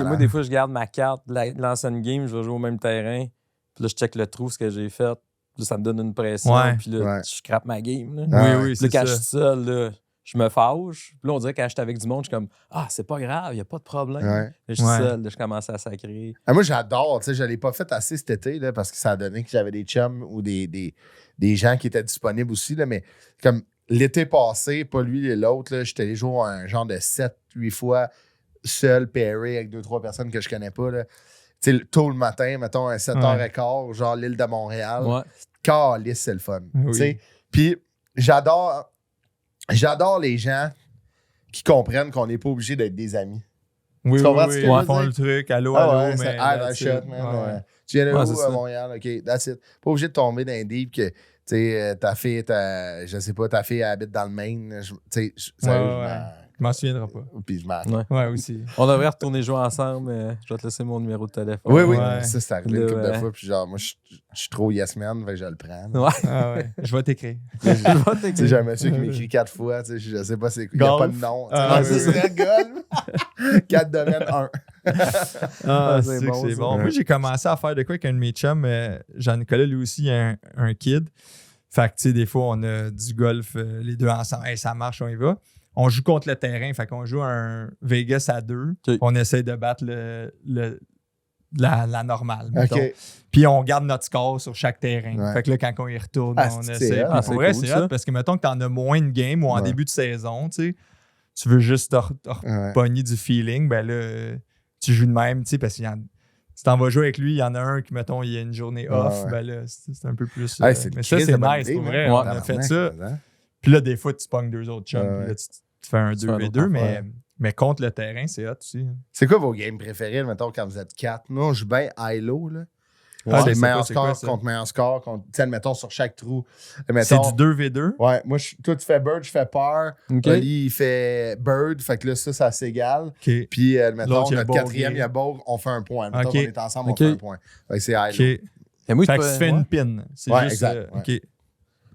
Moi, des fois, je garde ma carte de l'ancienne game, je vais jouer au même terrain. Puis là, je check le trou, ce que j'ai fait. Puis là, ça me donne une pression. Puis là, je scrape ma game. Là. Oui, puis là, quand je suis seul, là, je me fâche. Puis là, on dirait que quand je suis avec du monde, je suis comme c'est pas grave, il n'y a pas de problème. Là, je suis seul, là, je commence à sacrer. Moi, j'adore. Je ne l'ai pas fait assez cet été là, parce que ça a donné que j'avais des chums ou des gens qui étaient disponibles aussi. Là, mais comme l'été passé, pas lui et l'autre, j'étais allé jouer un genre de 7-8 fois seul, pairé, avec 2-3 personnes que je connais pas. Là. Tôt le matin, mettons un 7h15, genre l'île de Montréal. Calisse, c'est le fun. Puis j'adore les gens qui comprennent qu'on n'est pas obligé d'être des amis. Oui, ils font le truc, allô, mais... tu viens de où à Montréal? OK, that's it. Pas obligé de tomber dans un deep que, ta fille, je sais pas, ta fille habite dans le Maine. Je m'en souviendrai pas. Puis je m'en... Ouais, aussi. On devrait retourner jouer ensemble, mais je vais te laisser mon numéro de téléphone. Oui. Ça, c'est arrivé une couple de fois. Puis genre, moi, je suis trop yes man, fait que je le prends. Je vais t'écrire. J'ai un monsieur qui m'écrit 4 fois, je sais pas c'est quoi. Il n'y a pas de nom. Ce serait golf. 4 domaines, 1. C'est bon. Moi, j'ai commencé à faire de quoi avec un de mes chums. Jean-Nicolas, lui aussi, il a un kid. Fait que, tu sais, des fois, on a du golf, les deux ensemble. Hey, ça marche, on y va. On joue contre le terrain. Fait qu'on joue un Vegas à 2. On essaie de battre la normale. Puis on garde notre score sur chaque terrain. Fait que là, quand on y retourne, on essaie. Pour vrai, c'est hot parce que mettons que tu en as moins de games ou en début de saison, tu veux juste te repogner du feeling, ben là, tu joues de même, parce que si t'en vas jouer avec lui, il y en a un qui, mettons, il y a une journée off, ben là, c'est un peu plus. Mais ça, c'est nice, pour vrai. On a fait ça. Puis là, des fois, tu pognes 2 autres chums. Puis là, tu fais un 2v2, mais contre le terrain, c'est hot aussi. C'est quoi vos games préférés, mettons, quand vous êtes 4? Nous, on joue bien high-low, là. C'est meilleur score contre meilleur score. Mettons, sur chaque trou. C'est du 2v2? Ouais. Moi, toi, tu fais bird, je fais par. Oli, il fait bird. Fait que là, ça s'égale. Puis, mettons, notre quatrième, il y a bowl, on fait un point. Mettons qu'on est ensemble, on fait un point. Fait que c'est high-low. Fait que tu fais une pin. C'est juste... exact.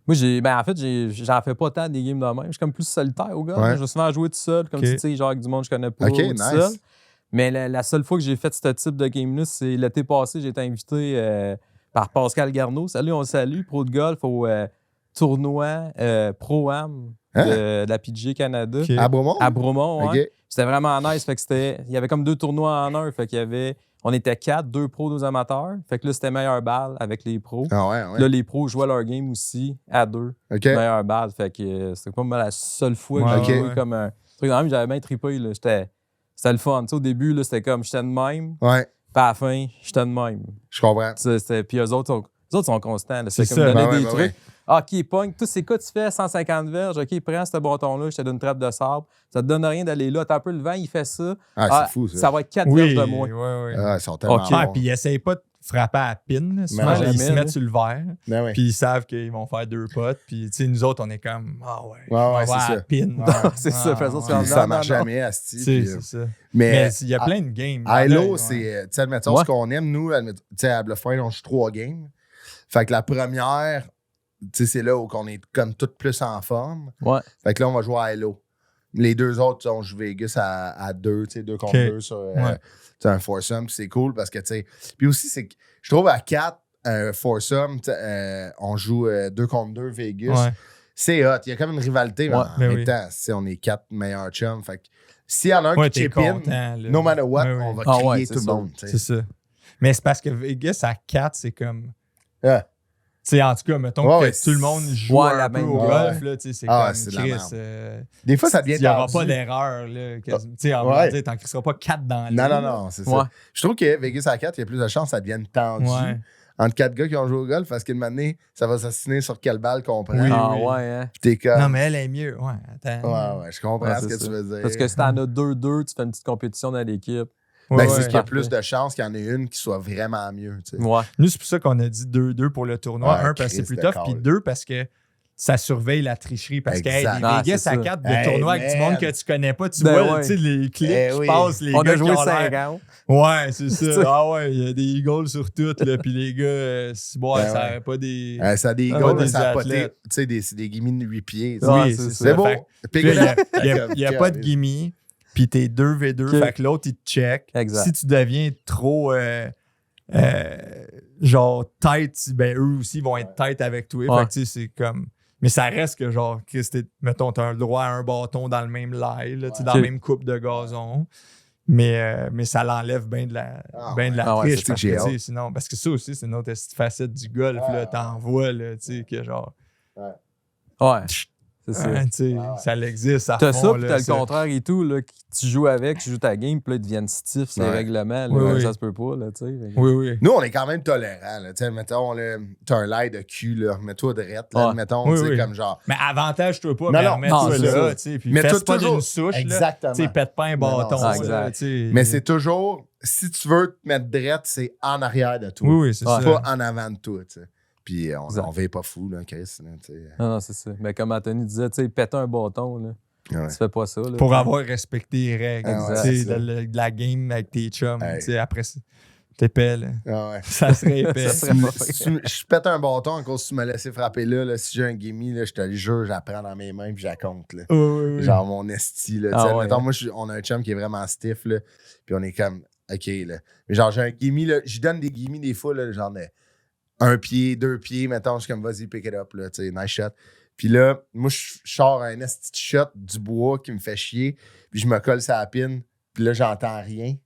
Moi, en fait, j'en fais pas tant des games de même. Je suis comme plus solitaire au gars. Je vais souvent jouer tout seul, comme tu sais, genre avec du monde que je connais pas. Tout seul. Mais la seule fois que j'ai fait ce type de game-là, c'est l'été passé, j'ai été invité par Pascal Garneau. Salut, on le salue, pro de golf au tournoi Pro-Am de la PGA Canada. À Bromont? À Bromont, C'était vraiment nice. Fait que il y avait comme 2 tournois en un. Fait qu'il y avait... On était 4, 2 pros, 2 amateurs. Fait que là, c'était meilleure balle avec les pros. Là, les pros jouaient leur game aussi à 2. Meilleure balle. Fait que c'était pas mal la seule fois que j'ai joué comme un truc. Dans même, j'avais bien trippé. C'était le fun. T'sais, au début, là, c'était comme j'étais de même. Puis à la fin, j'étais de même. Je comprends. Puis eux autres sont constants. C'est comme donner des trucs. OK, pogne, tout c'est quoi tu fais 150 verges, OK, prends ce bâton-là, je te donne une trappe de sable. Ça te donne rien d'aller là. T'as un peu le vent, il fait ça. C'est fou, ça. Ça va être 4 verges de moins. Ils sont tellement bons. Puis ils essayent pas de frapper à la pin. Souvent, ils se mettent sur le verre. Puis ils savent qu'ils vont faire 2 potes. Puis nous autres, on est comme, c'est ça. Pin. C'est ça. Ça marche jamais, Asti. C'est ça. Mais il y a plein de games. Halo, c'est, admettons, ce qu'on aime, nous, à Bluffpoint, on joue 3 games. Fait que la première, c'est là où on est comme tout plus en forme. Fait que là, on va jouer à Halo. Les 2 autres, on joue Vegas à 2, 2 contre 2 sur un foursome. C'est cool parce que, tu sais. Puis aussi, c'est que je trouve à 4, foursome, on joue 2 contre 2 Vegas. C'est hot. Il y a comme une rivalité, mais en même temps, on est 4 meilleurs chums. Fait que s'il y en a un qui chip in, no matter what, on va crier tout le monde. C'est ça. Mais c'est parce que Vegas à 4, c'est comme. En tout cas, mettons que tout le monde joue un peu au golf, là, c'est comme Chris. Des fois, ça devient il n'y aura pas d'erreur. T'en crisseras pas 4 dans le Non, c'est ça. Je trouve que Vegas à 4, il y a plus de chances que ça devienne tendu entre 4 gars qui ont joué au golf parce qu'une année, ça va s'assiner sur quelle balle qu'on prend. Puis t'es comme... Non, mais elle est mieux. Attends. Je comprends ce que tu veux dire. Parce que si t'en as 2-2, tu fais une petite compétition dans l'équipe. C'est qu'il y a plus de chances qu'il y en ait une qui soit vraiment mieux. Nous, c'est pour ça qu'on a dit 2-2 pour le tournoi. 1, parce que c'est plus tough, puis 2, parce que ça surveille la tricherie. Parce que des Vegas, ça capte de Hey, tournoi avec du monde que tu connais pas. Tu vois les clips qui passent, les on gars a joué qui ont 5 l'air... ans. Ouais, c'est ça. Ah ouais, il y a des Eagles sur tout. Puis les gars, ça n'avait pas des... ça a des Eagles, mais ça a pas des... Tu sais, c'est des gimmies de 8 pieds. Oui, c'est ça. C'est bon. Il n'y a pas de gimmie. Puis t'es 2v2. Fait que l'autre, il te check. Exact. Si tu deviens trop... genre tête, ben eux aussi vont être tête avec toi. Fait que tu sais, c'est comme... Mais ça reste que genre, Chris, mettons, t'as le droit à un bâton dans le même lie, là, dans la même coupe de gazon. Mais ça l'enlève bien de la triche. Parce que, sinon, parce que ça aussi, c'est une autre facette du golf. Là, t'en vois, là, tu sais, que genre... Ouais. C'est ça. Ça l'existe. T'as ça, puis t'as le contraire et tout, là, tu joues avec, tu joues ta game, puis là, ils deviennent stiff, c'est règlement. Là, ça se peut pas, là, tu sais. Oui. Nous, on est quand même tolérants, là. Tu sais, mettons, t'as un lie de cul, là. Mets-toi drette, là. Mettons, tu sais, comme genre. Mais avantage-toi pas, non, mets-toi là, tu sais. Puis fais pas toujours... d'une souche, exactement. là. Tu sais, pète pas un bâton. Mais c'est toujours, si tu veux te mettre drette, c'est en arrière de toi. Oui, c'est ça. Pas en avant de toi, tu sais. Puis on veut pas fou, là, Chris. Là, non, c'est ça. Mais comme Anthony disait, tu sais, péter un bâton, là. Tu fais pas ça. Là, pour avoir respecté les règles de la game avec tes chums. Après, t'es épais. Là. Ça serait épais. Je pète un bâton à cause que tu m'as laissé frapper là. Si j'ai un gimme, là, je te le jure, j'apprends dans mes mains puis j'accomte. Genre mon esti. Là, mettons, moi, on a un chum qui est vraiment stiff. Là, puis on est comme, OK. Là. Mais genre, j'ai un gimme. Je donne des gimmies des fois. Là, genre, 1 pied, 2 pieds, mettons, je suis comme, vas-y, pick it up, là, tu sais, nice shot. Puis là, moi, je sors un esti shot du bois qui me fait chier, puis je me colle sur la pine, puis là, j'entends rien.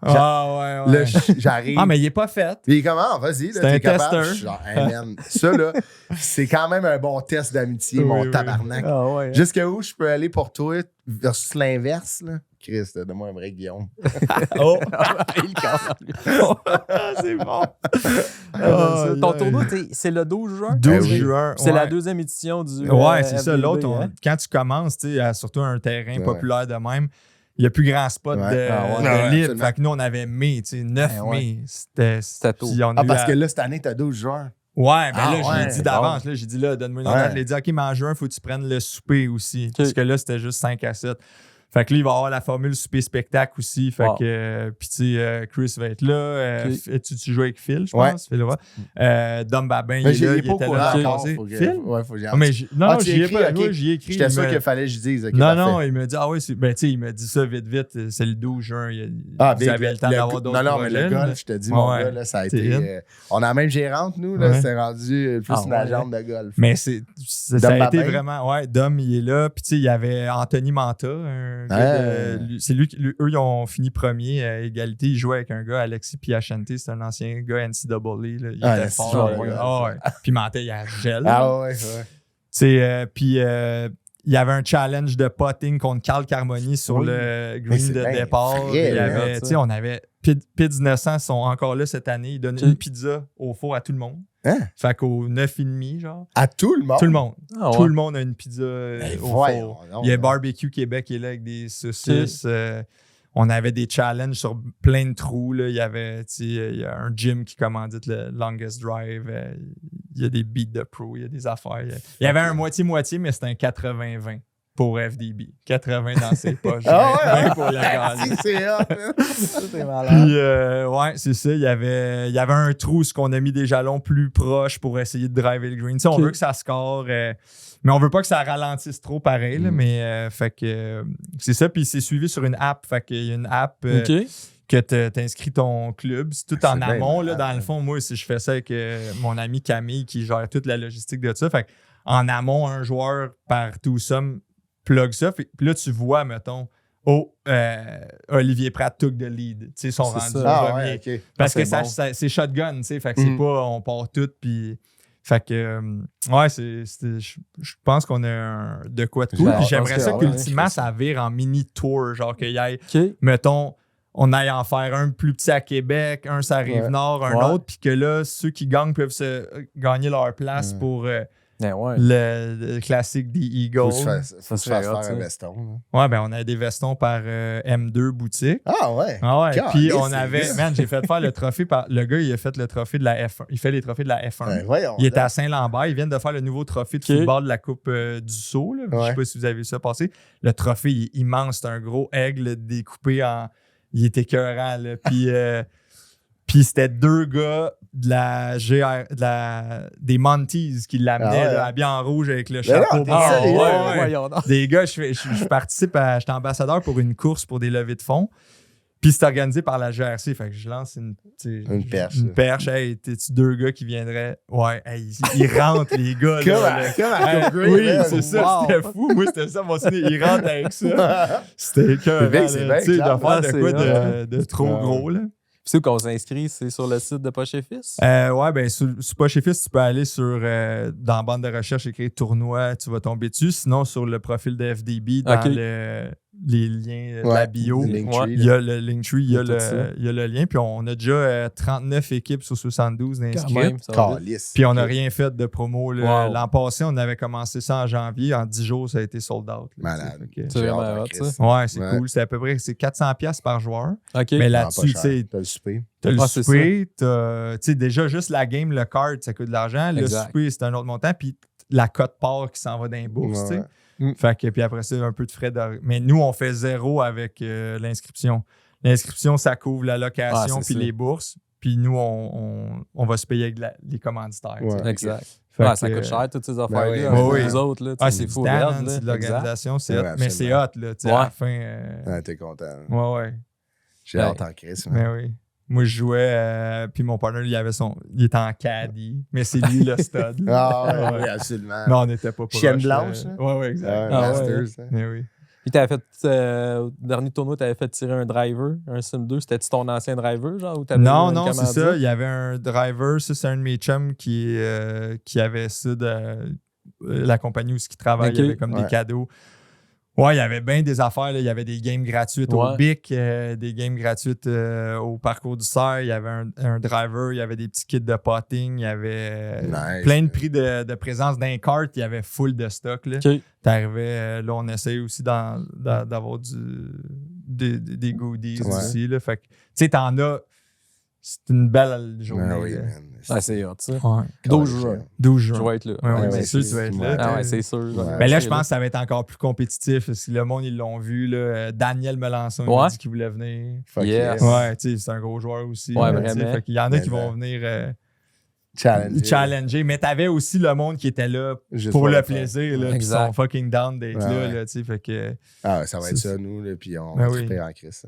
Ouais. Là, j'arrive. Ah, mais il est pas fait. Puis il est comment? Vas-y, là, t'es capable. Je suis genre, hey, man, ça, là, c'est quand même un bon test d'amitié, mon tabarnak. Jusqu'à où je peux aller pour toi versus l'inverse, là? Chris, donne-moi un vrai Guillaume. Il casse. C'est bon. Ton tournoi, c'est le 12 juin? 12 juin. C'est la deuxième édition du. Ouais, c'est ça. L'autre, quand tu commences, surtout un terrain populaire de même, il n'y a plus grand spot de libre. Fait que nous, on avait mai, 9 mai. C'était tôt. Parce que là, cette année, t'as 12 juin. Ouais, mais là, j'ai dit d'avance. J'ai dit, là, donne-moi une date. Il a dit, OK, mais en juin, il faut que tu prennes le souper aussi. Parce que là, c'était juste 5 à 7. Fait que là, il va y avoir la formule souper-spectacle aussi. Fait que, puis tu sais, Chris va être là. Tu joues avec Phil, je pense. Phil, Dom Babin, il est là. Il était là. Phil? Ouais, faut que j'y Non, j'y ai pas. J'y ai écrit. J'étais sûr qu'il fallait que je dise. Non, il m'a dit, ben, tu sais, il m'a dit ça vite. C'est le 12 juin. Vous avez le temps d'avoir d'autres projets. Non, mais le golf, je te dis, mon gars, là, ça a été. On a la même gérante, nous, là. C'était rendu plus une agente de golf. Mais ça a été vraiment. Ouais, Dom, il est là. Puis, tu sais, il y avait Anthony Manta, c'est lui, eux, ils ont fini premier à égalité. Ils jouaient avec un gars, Alexis Piachente, c'est un ancien gars NCAA. Là. Il était fort. Puis Mantel, il a gel. Puis il y avait un challenge de putting contre Carl Carmoni sur le green de départ. On avait Pid 900 sont encore là cette année. Ils donnent une pizza au four à tout le monde. Fait qu'au 9,5, genre. À tout le monde? Tout le monde. Tout le monde a une pizza au four. Il y a Barbecue Québec qui est là avec des saucisses. On avait des challenges sur plein de trous. Là. Il y a un gym qui commandite le longest drive. Il y a des beats de pro. Il y a des affaires. Il y avait un moitié-moitié, mais c'était un 80-20. Pour FDB. 80 dans ses poches. 20 pour la gagne. C'est malade. Puis, c'est ça. Il y avait un trou où on a mis des jalons plus proches pour essayer de driver le green. On veut que ça score, mais on veut pas que ça ralentisse trop pareil. Là, mais fait que c'est ça. Puis c'est suivi sur une app. Fait qu'il y a une app que t'inscris ton club. C'est tout en amont. Là, dans le fond, moi, si je fais ça avec mon ami Camille qui gère toute la logistique de ça. Fait en amont, un joueur par tout somme plug ça. Puis là, tu vois, mettons, Olivier Pratt took the lead. Tu sais, ils sont rendus premier. Parce que c'est shotgun, tu sais. Fait que c'est pas, on part tout, puis... Fait que, je pense qu'on a de quoi de cool. Puis j'aimerais ça qu'ultimement, ça vire en mini-tour. Genre qu'il y ait, mettons, on aille en faire un plus petit à Québec, un sur la Rive-Nord, un autre, puis que là, ceux qui gagnent peuvent se gagner leur place pour... Le classique des Eagles. Faut que tu fasses faire un veston. Ouais, ben on avait des vestons par M2 boutique. Ah ouais? Ah ouais. Puis on avait... Man, j'ai fait faire le trophée par... Le gars, il a fait le trophée de la F1. Il fait les trophées de la F1. Il était à Saint-Lambert. Ils viennent de faire le nouveau trophée de football de la Coupe du Sceau. Là. Je sais pas si vous avez vu ça passer. Le trophée, il est immense. C'est un gros aigle découpé en... Il était écœurant, là. Puis c'était 2 gars des Monties qui l'amenaient habillés en rouge avec le chapeau. Des gars, je participe j'étais ambassadeur pour une course pour des levées de fonds. Puis c'est organisé par la GRC. Fait que je lance une perche. Une perche. Hey, t'es-tu 2 gars qui viendraient? Ouais, hey, ils rentrent, les gars. Oui, c'est ça. C'était fou. Moi, c'était ça mon ciné. Ils rentrent avec ça. C'était écœurant. C'est bien, de faire de quoi de trop gros, là. Puis où qu'on s'inscrit, c'est sur le site de Poche et Fils? Ouais, ben sur Poche et Fils, tu peux aller sur dans la bande de recherche, écrire tournoi, tu vas tomber dessus. Sinon, sur le profil de FDB, dans les liens de la bio, il y a le Linktree, il y a le lien. Puis on a déjà 39 équipes sur 72 inscrites. Puis on n'a rien fait de promo. L'an passé, on avait commencé ça en janvier. En 10 jours, ça a été sold out. Malade. C'est vraiment hot, ça. Ouais, c'est cool. C'est à peu près 400$ par joueur. Mais là-dessus, tu sais... T'as le souper. T'as le souper, déjà juste la game, le card, ça coûte de l'argent. Le souper, c'est un autre montant. Puis la cote-part qui s'en va dans les bourses. Fait que, puis après ça, un peu de frais Mais nous, on fait 0 avec l'inscription. L'inscription, ça couvre la location puis les bourses. Puis nous, on va se payer avec les commanditaires. Exact. Ça coûte cher, toutes ces affaires-là. Les autres, là, c'est fou. C'est de l'organisation, c'est hot. Mais c'est hot, là. À la fin. T'es content. Ouais. J'ai hâte en crise. Mais oui. Moi, je jouais, puis mon partner, il était en caddie, mais c'est lui le stud. Oui, absolument. Non, on n'était pas Chienne blanche. Oui, exact. Masters. Mais oui. Puis t'avais fait, au dernier tournoi, tu avais fait tirer un driver, un Sim 2. C'était-tu ton ancien driver, genre? Ou non, c'est ça. Il y avait un driver. Ça, c'est un de mes chums qui avait ça de la compagnie où il travaille. Il y avait comme des cadeaux. Ouais, il y avait bien des affaires. Là. Il y avait des games gratuites au BIC, des games gratuites au Parcours du Cerf. Il y avait un driver, il y avait des petits kits de potting. Il y avait plein de prix de présence d'un kart. Il y avait full de stock. T'arrivais, là, on essaye aussi d'avoir des goodies aussi. Là. Fait que, tu sais, t'en as... C'est une belle journée. C'est hot, ça. 12 juin. 12 juin. Je vais être là. C'est sûr que tu vas être là. C'est sûr. Mais là, je pense que ça va être encore plus compétitif. Parce que le monde, ils l'ont vu. Là. Daniel Melançon, il m'a dit qu'il voulait venir. Ouais, tu sais, c'est un gros joueur aussi. Ouais, vraiment. Fait qu'il y en a qui vont venir challenger. Mais t'avais aussi le monde qui était là pour le plaisir. Là, qui sont fucking down d'être là. Fait que, ça va être ça, nous. Là, puis on va se en crise.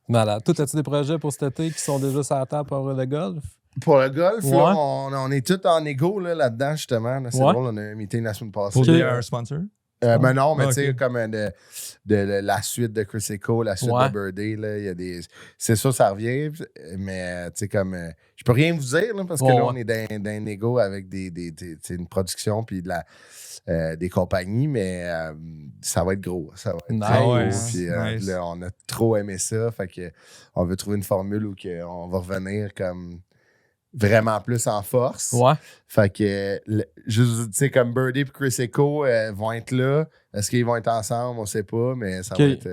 Malade. Toi, as-tu des projets pour cet été qui sont déjà sur la table pour le golf? Pour le golf, là, on est tous en égo là-dedans, justement. Là, c'est drôle, on a un meeting la semaine passée. Pour un sponsor? Mais non, mais tu sais, comme de la suite de Chris Echo, la suite de Birdie, là, il y a des... C'est ça, ça revient, mais tu sais, comme... je peux rien vous dire, là, parce que là, on est dans un égo avec une production puis des compagnies, mais ça va être gros. Ça va être gros. Puis là, on a trop aimé ça, fait que on veut trouver une formule où on va revenir comme... vraiment plus en force. Fait que, juste, tu sais, comme Birdie et Chris Echo vont être là. Est-ce qu'ils vont être ensemble? On sait pas, mais ça va être...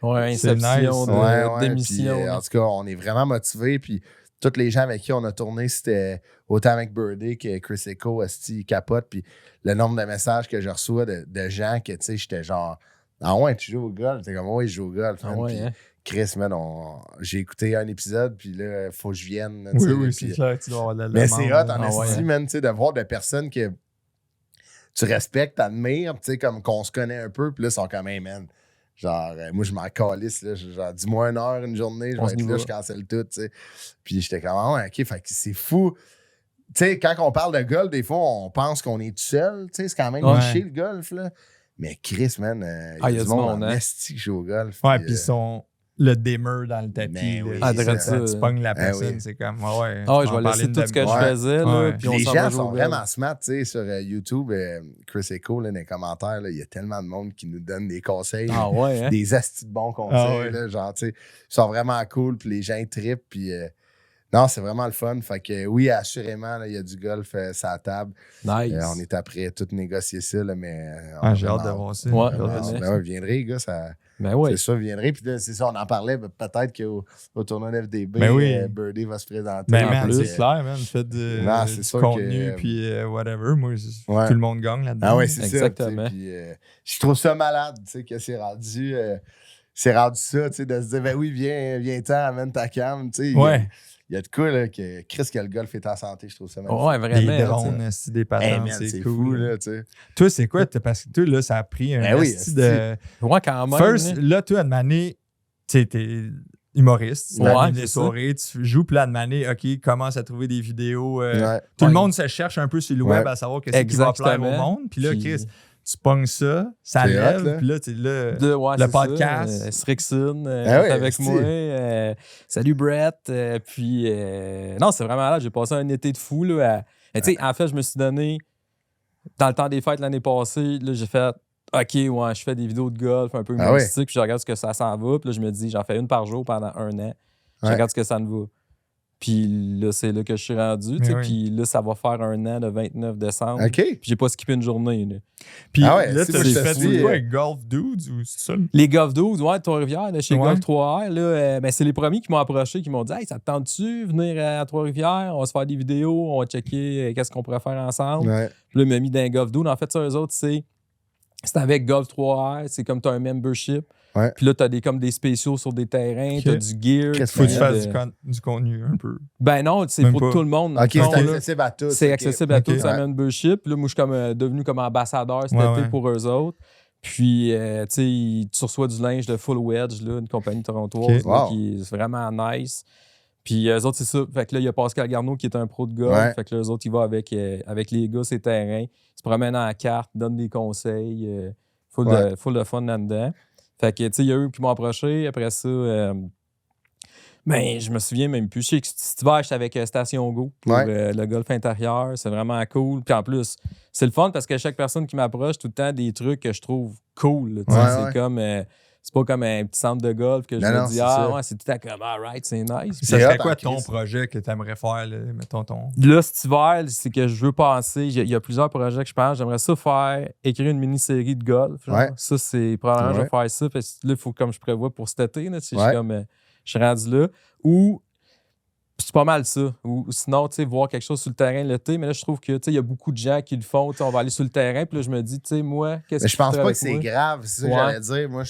inception d'émission. En tout cas, on est vraiment motivés. Puis, tous les gens avec qui on a tourné, c'était autant avec Birdie que Chris Echo, ils capotent. Puis, le nombre de messages que je reçois de gens que, tu sais, j'étais genre... Ah ouais, tu joues au golf? T'es comme, ouais, je joue au golf. Chris, man, j'ai écouté un épisode, puis là, il faut que je vienne. Oui, c'est clair, tu dois avoir la mais c'est hot, en esti, man, tu sais, de voir des personnes que tu respectes, t'admires, tu sais, comme qu'on se connaît un peu, puis là, ils sont comme, hey, man, genre, moi, je m'en calisse, là, genre, dis-moi 1 heure, une journée, je vais être là, je cancelle tout, tu sais. Puis j'étais comme, ah ouais, OK, fait que c'est fou. Tu sais, quand on parle de golf, des fois, on pense qu'on est tout seul, tu sais, c'est quand même niché, le golf, là. Mais Chris, man, il y a du monde en esti qui joue au golf. Ouais, puis ils sont... le dimmer dans le tapis. Tu pognes la personne, c'est comme, je vais laisser tout ce que je faisais. Là, puis les gens sont vraiment smart, tu sais, sur YouTube, Chris Echo, là, dans les commentaires, il y a tellement de monde qui nous donne des conseils, des astis de bons conseils, là, genre, tu sais, ils sont vraiment cool, puis les gens ils trippent, puis Non, c'est vraiment le fun. Fait que oui, assurément, il y a du golf sur la table. Nice. On est après tout négocier ça, là, mais... j'ai hâte de voir ça. Vous viendrez, les gars, ça... Ben oui. C'est ça, vous viendrez. Puis là, c'est ça, on en parlait. Peut-être qu'au tournoi FDB, Birdie va se présenter. Ben, c'est clair, man. Faites du contenu, puis whatever. Moi, tout le monde gagne là-dedans. Ah ouais, c'est exactement. Ça. Puis, je trouve ça malade, tu sais, que c'est rendu... c'est rendu ça, tu sais, de se dire, ben oui, viens-t'en, amène ta cam, tu sais. Ouais. Il y a de quoi, là, que Chris, que le golf est en santé, je trouve ça magnifique. Ouais, vraiment. Des drones, des patins, c'est cool. Fou, là, tu sais. Toi, c'est quoi? Parce que toi, là, ça a pris un de... Ouais, quand même. First, là, toi, à Mané, tu t'es humoriste, tu animes des soirées, tu joues, puis là, à Mané, OK, commence à trouver des vidéos. Tout le monde se cherche un peu sur le web à savoir qu'est-ce qui va plaire au monde. Puis là, Chris... Tu pognes ça lève, puis là, tu là, le podcast. Strixon avec moi. Salut Brett. Puis, non, c'est vraiment là. J'ai passé un été de fou. Là, en fait, je me suis donné, dans le temps des fêtes l'année passée, là, j'ai fait, OK, je fais des vidéos de golf un peu humoristiques, puis je regarde ce que ça s'en va. Puis là, je me dis, j'en fais une par jour pendant 1 an. Je regarde ce que ça me va. Puis là, c'est là que je suis rendu. Puis là, ça va faire 1 an le 29 décembre. OK. Puis j'ai pas skippé une journée. Là. Puis là, tu as fait quoi avec Golf Dudes ou c'est ça? Les Golf Dudes, de Trois-Rivières, chez Golf 3R, là, c'est les premiers qui m'ont approché, qui m'ont dit « Hey, ça te tente-tu venir à Trois-Rivières? On va se faire des vidéos, on va checker qu'est-ce qu'on pourrait faire ensemble. » Puis là, ils m'ont mis dans un Golf Dude. En fait, ça, eux autres, c'est avec Golf 3R, c'est comme tu as un membership. Puis là, t'as comme des spéciaux sur des terrains, t'as du gear. Qu'est-ce qu'il faut que tu fasses du contenu un peu? Ben non, c'est pour tout le monde. OK, c'est accessible à tous. C'est accessible à tous, c'est un membership. Puis là, moi, je suis devenu comme ambassadeur cet été pour eux autres. Puis, tu reçois du linge de Full Wedge, là, une compagnie torontoise qui est vraiment nice. Puis eux autres, c'est ça. Fait que là, il y a Pascal Garneau qui est un pro de golf. Fait que là, eux autres, ils vont avec les gars, ces terrains. Ils se promènent en carte, donnent des conseils. Full de fun là-dedans. Fait que, tu sais, il y a eux qui m'ont approché. Après ça, je me souviens même plus. Je sais que cet hiver, j'étais avec Station Go pour le golf intérieur. C'est vraiment cool. Puis en plus, c'est le fun parce que chaque personne qui m'approche, tout le temps, des trucs que je trouve cool. C'est comme... c'est pas comme un petit centre de golf que je me dis, c'est tout à comme, alright, c'est nice. Ça serait quoi ton projet que tu aimerais faire, là, mettons Là, cet hiver, c'est que je veux passer. Il y a plusieurs projets que je pense. J'aimerais ça écrire une mini-série de golf. Ça, c'est probablement, je vais faire ça. Parce que là, il faut comme je prévois pour cet été. Là, je suis rendu là. Ou, c'est pas mal ça. Ou sinon, tu sais, voir quelque chose sur le terrain l'été. Mais là, je trouve que, tu sais, il y a beaucoup de gens qui le font. On va aller sur le terrain. Puis là, je me dis, tu sais, moi, qu'est-ce que je pense pas que c'est grave. C'est ça que j'allais dire. Moi,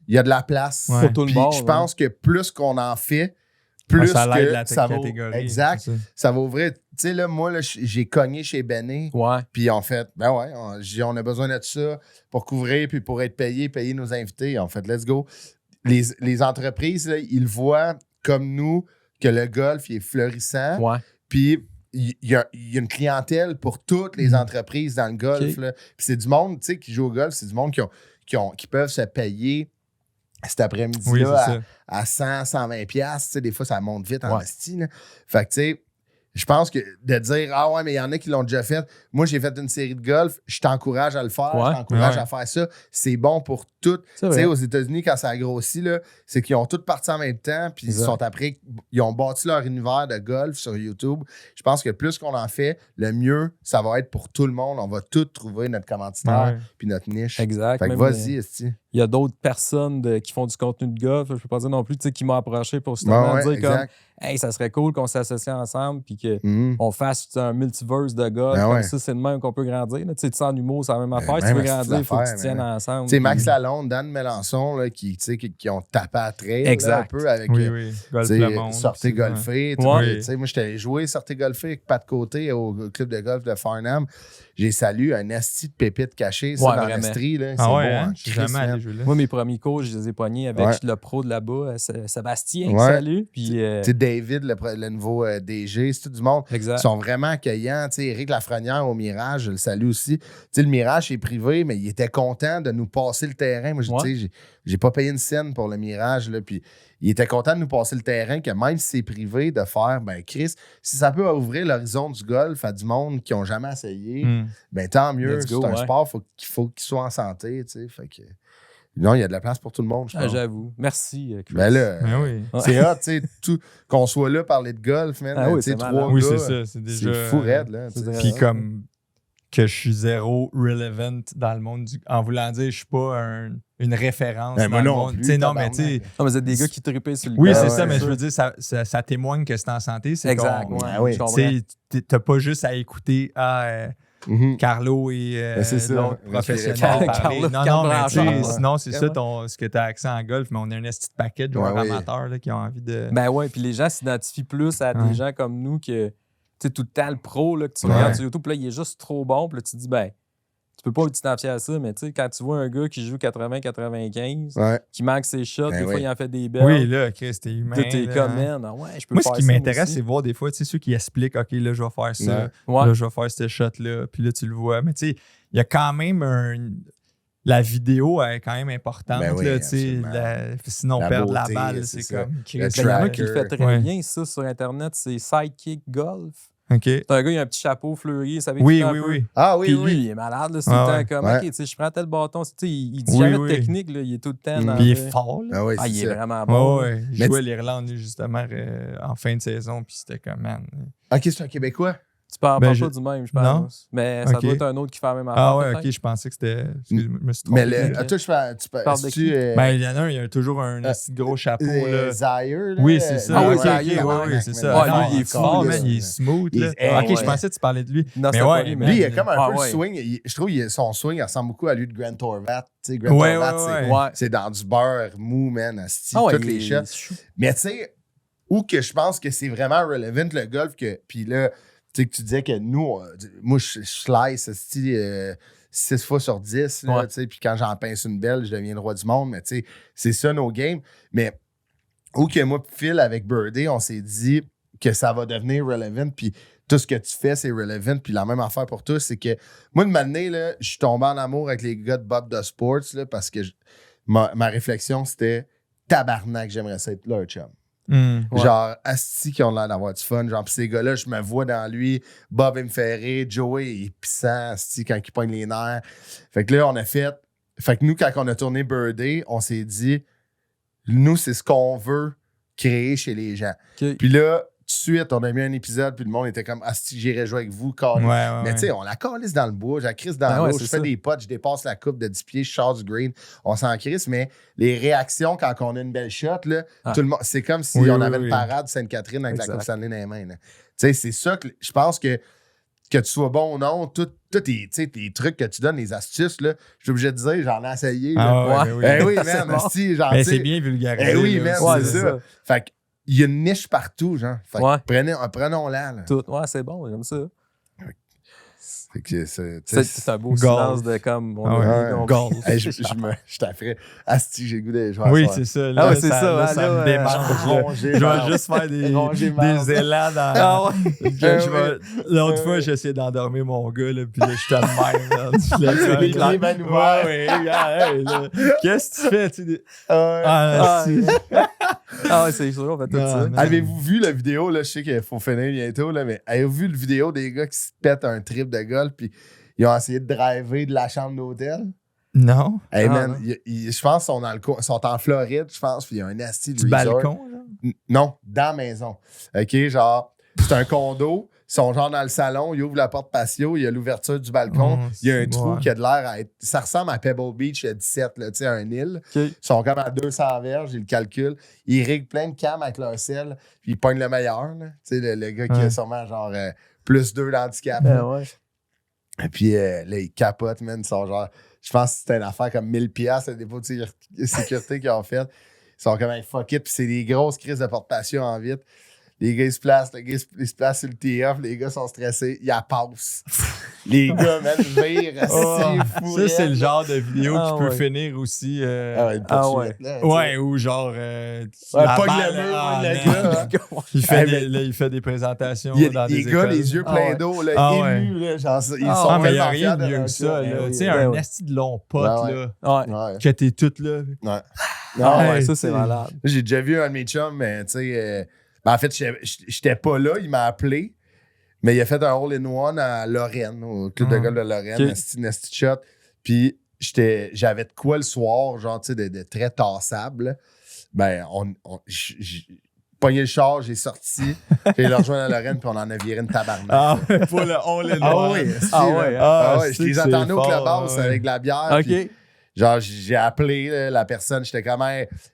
il y a de la place pour tout le monde. Je pense que plus qu'on en fait, plus ça que la ça va. Catégorie. Exact. Ça va ouvrir. Tu sais, là, moi, là, j'ai cogné chez Benny. Puis en fait, on a besoin de ça pour couvrir puis pour être payer nos invités. En fait, let's go. Les entreprises, là, ils voient comme nous que le golf il est florissant. Puis il y a une clientèle pour toutes les entreprises dans le golf. Là. Puis c'est du monde, tu sais, qui joue au golf, c'est du monde qui peuvent se payer cet après-midi-là à 100, 120 $. Des fois, ça monte vite en esti. Fait que, tu sais, je pense que de dire, mais il y en a qui l'ont déjà fait. Moi, j'ai fait une série de golf. Je t'encourage à le faire. Je t'encourage à faire ça. C'est bon pour tout. Tu sais, aux États-Unis, quand ça a grossi, là, c'est qu'ils ont tous parti en même temps. Puis ils ont bâti leur univers de golf sur YouTube. Je pense que plus qu'on en fait, le mieux, ça va être pour tout le monde. On va tous trouver notre commanditaire puis notre niche. Exact. Fait que vas-y, esti. Il y a d'autres personnes qui font du contenu de golf, je peux pas dire non plus, qui m'ont approché pour justement dire comme hey, ça serait cool qu'on s'associe ensemble puis qu'on fasse un multiverse de golf. Comme ça, c'est le même qu'on peut grandir. Tu sais, en humour, c'est la même affaire. Si tu veux grandir, il faut que tu tiennes ensemble. Tu sais, Max Lalonde, Dan Mélenchon, là, qui ont tapé à trail là, un peu avec Sortez golfer. Moi, j'étais allé jouer Sortez golfer avec Pat Côté au club de golf de Farnham. J'ai salué un asti de pépite cachée dans l'Estrie. C'est bon, je suis jamais allé jouer là. Moi, mes premiers cours, je les ai pognés avec le pro de là-bas, Sébastien, salut. Puis David, le nouveau DG, c'est tout du monde. Exact. Ils sont vraiment accueillants. T'sais, Éric Lafrenière au Mirage, je le salue aussi. T'sais, le Mirage, c'est privé, mais il était content de nous passer le terrain. Moi, j'ai pas payé une scène pour le Mirage. Là, puis il était content de nous passer le terrain, que même si c'est privé, de faire, Chris, si ça peut ouvrir l'horizon du golf à du monde qui n'ont jamais essayé, tant mieux. C'est un sport, il faut qu'il soit en santé. Fait que Non, il y a de la place pour tout le monde, je pense. J'avoue. Merci, Chris. Ben là, oui. c'est hot, tu sais, qu'on soit là parler de golf, man. Ah oui, tu sais, c'est 3 malade. gars, Oui, c'est ça. C'est déjà. c'est fou raide, là. Puis comme que je suis zéro relevant dans le monde en voulant dire je suis pas une référence Ben, dans moi le non monde. plus, Non, mais tu sais. Non, mais vous êtes des gars qui trippaient sur le Oui, golf. c'est ça, mais je veux dire, ça témoigne que c'est en santé. C'est exact. oui. Je comprends. T'as pas juste à écouter Carlo et c'est ça. l'autre professionnel Carlo, parler. Non, mais tu sais, sinon, c'est ça ce que tu as accès en golf, mais on a un petit paquet de joueurs amateurs là, qui ont envie de. Ben ouais, puis les gens s'identifient plus à des gens comme nous que, tu sais, tout le temps, le pro là, que tu regardes sur YouTube, puis là, il est juste trop bon, puis là, tu te dis, ben, tu peux pas t'identifier à ça, mais tu sais, quand tu vois un gars qui joue 80-95, qui manque ses shots, des fois, il en fait des belles. Oui, là, Chris, t'es humain. T'es comme, man, ouais, je peux moi, faire ce qui ça m'intéresse, aussi. c'est voir des fois, tu sais, ceux qui expliquent, OK, là, je vais faire ça, Ouais. là, je vais faire ce shot-là, puis là, tu le vois. Mais tu sais, il y a quand même la vidéo est quand même importante, Ben oui, là, tu sais. Sinon, la perdre la beauté, balle, c'est c'est ça. comme... Le Ben, il y en a qui le tracker. fait très bien, ça, sur Internet, c'est Sidekick Golf. OK. C'est un gars, il a un petit chapeau fleuri, ça Oui, oui, oui. Ah oui, Puis oui. lui, il est malade, là, c'est tout le temps comme, OK, tu sais, je prends tel bâton, tu sais, il dit jamais de technique, là, il est tout le temps dans Puis il est fort, là. Ah oui, il est ça. vraiment bon. Ouais. Il jouait l'Irlande, justement, en fin de saison, puis c'était comme, man... OK, c'est un Québécois. Tu parles Ben, pas du même, je pense. Mais ça doit être un autre qui fait la même affaire. Ah ouais, peut-être. OK, je pensais que c'était... Excuse-moi, je me suis trompé. Mais toi, tu parles de qui? Ben, il y en a un, il y a toujours un petit gros chapeau, là. Zaire, là. Oui, c'est ça. Ah oui, OK, oui, c'est ça. Ouais, lui, il est fort, man, il est smooth, là. OK, je pensais que tu parlais de lui. Non, mais c'est pas ouais, lui, Lui, il a comme un peu ouais. le swing. Je trouve que son swing ressemble beaucoup à lui de Grant Torvat. Tu sais, Grant Torvat, c'est dans du beurre mou, man, asti, toutes les shots. Mais tu sais, où que je pense que c'est vraiment relevant le golf, puis là, tu sais, que tu disais que nous, moi, je slice 6 fois sur 10, là, tu sais, puis quand j'en pince une belle, je deviens le roi du monde, mais tu sais, c'est ça nos games. Mais où que moi, Phil, avec Birdie, on s'est dit que ça va devenir relevant, puis tout ce que tu fais, c'est relevant, puis la même affaire pour tous, c'est que moi, de m'amener, là, je suis tombé en amour avec les gars de Bob the Sports, là, parce que ma réflexion, c'était tabarnak, j'aimerais ça être leur chum. Genre, asti qui ont l'air d'avoir du fun. Genre, pis ces gars-là, je me vois dans lui. Bob, il me fait rire. Joey, il est pissant, asti, quand il pogne les nerfs. Fait que là, on a fait. Fait que nous, quand on a tourné Birdie, on s'est dit, nous, c'est ce qu'on veut créer chez les gens. Puis là, tout de suite, on a mis un épisode, puis le monde était comme, asti, j'irai jouer avec vous, mais tu sais, on la calisse dans le bois, j'ai la crisse dans l'eau, je fais des potes, je dépasse la coupe de 10 pieds, je sors du green, on s'en crisse, mais les réactions quand on a une belle shot, là, tout le monde, c'est comme si on avait une parade Sainte-Catherine avec la coupe Stanley dans les mains. Tu sais, c'est ça que je pense que tu sois bon ou non, tous tes trucs que tu donnes, les astuces, là, je suis obligé de dire, j'en ai essayé. Oui, man, asti, genre, c'est bien vulgarisé. Oui, man, c'est ça. Fait que il y a une niche partout, genre. Fait que prenons-la. Là. Tout. Ouais, c'est bon, j'aime ça. C'est un beau silence de comme. Golf. Je t'affrais. Asti, j'ai le goût de jouer à oui, c'est ça. Là, c'est ça. Ça me démange. Je vais juste faire des élans dans. L'autre fois, j'ai essayé d'endormir mon gars, là, puis là, je suis de même. Qu'est-ce que tu fais? C'est sûr, on fait tout ça. Avez-vous vu la vidéo, là? Je sais qu'il faut finir bientôt, là, mais avez-vous vu la vidéo des gars qui se pètent un trip de golf puis ils ont essayé de driver de la chambre d'hôtel? Non. Hey, man, je pense qu'ils sont en Floride, je pense, puis il y a un asti du balcon, là? Non, dans la maison. OK, genre, c'est un condo. Ils sont genre dans le salon, ils ouvrent la porte patio, il y a l'ouverture du balcon, il y a un trou qui a de l'air à être... Ça ressemble à Pebble Beach, 17, là, tu sais, un île. Ils sont comme à 200 verges, ils le calculent. Ils règlent plein de cams avec leur sel, puis ils pognent le meilleur, là. Tu sais, le gars qui a sûrement genre plus 2 d'handicap. Et puis là, ils capotent, man. Ils sont genre... Je pense que c'était une affaire comme 1000$, le dépôt de sécurité qu'ils ont fait. Ils sont comme un fuck it, puis c'est des grosses crises de porte-patio en vite. Les gars, ils se placent, ils se placent sur le tee-off, les gars sont stressés, ils la passent. Les gars, man, virent, c'est fou. Ça, c'est le genre de vidéo qui peut finir aussi. Ou genre. Pas le mur, il fait des présentations dans des écoles. Les gars, les yeux pleins d'eau, émus, là, genre, ils sont mais il n'y a rien de mieux que ça. Tu sais, un esti de long pote, là, que t'es tout là. Ça, c'est malade. J'ai déjà vu un de mes chums, mais tu sais... en fait, j'étais pas là, il m'a appelé, mais il a fait un hole-in-one à Lorraine, au club de golf de Lorraine, un nasty shot. Puis j'avais de quoi le soir, genre, tu sais, de très tassable. Ben, j'ai pogné le char, j'ai sorti, j'ai le rejoint à Lorraine, puis on en a viré une tabarnak. Ah, pour le on les Ah oui, je les attendais au clubhouse avec de la bière. OK. Puis, genre, j'ai appelé là, la personne, j'étais comme,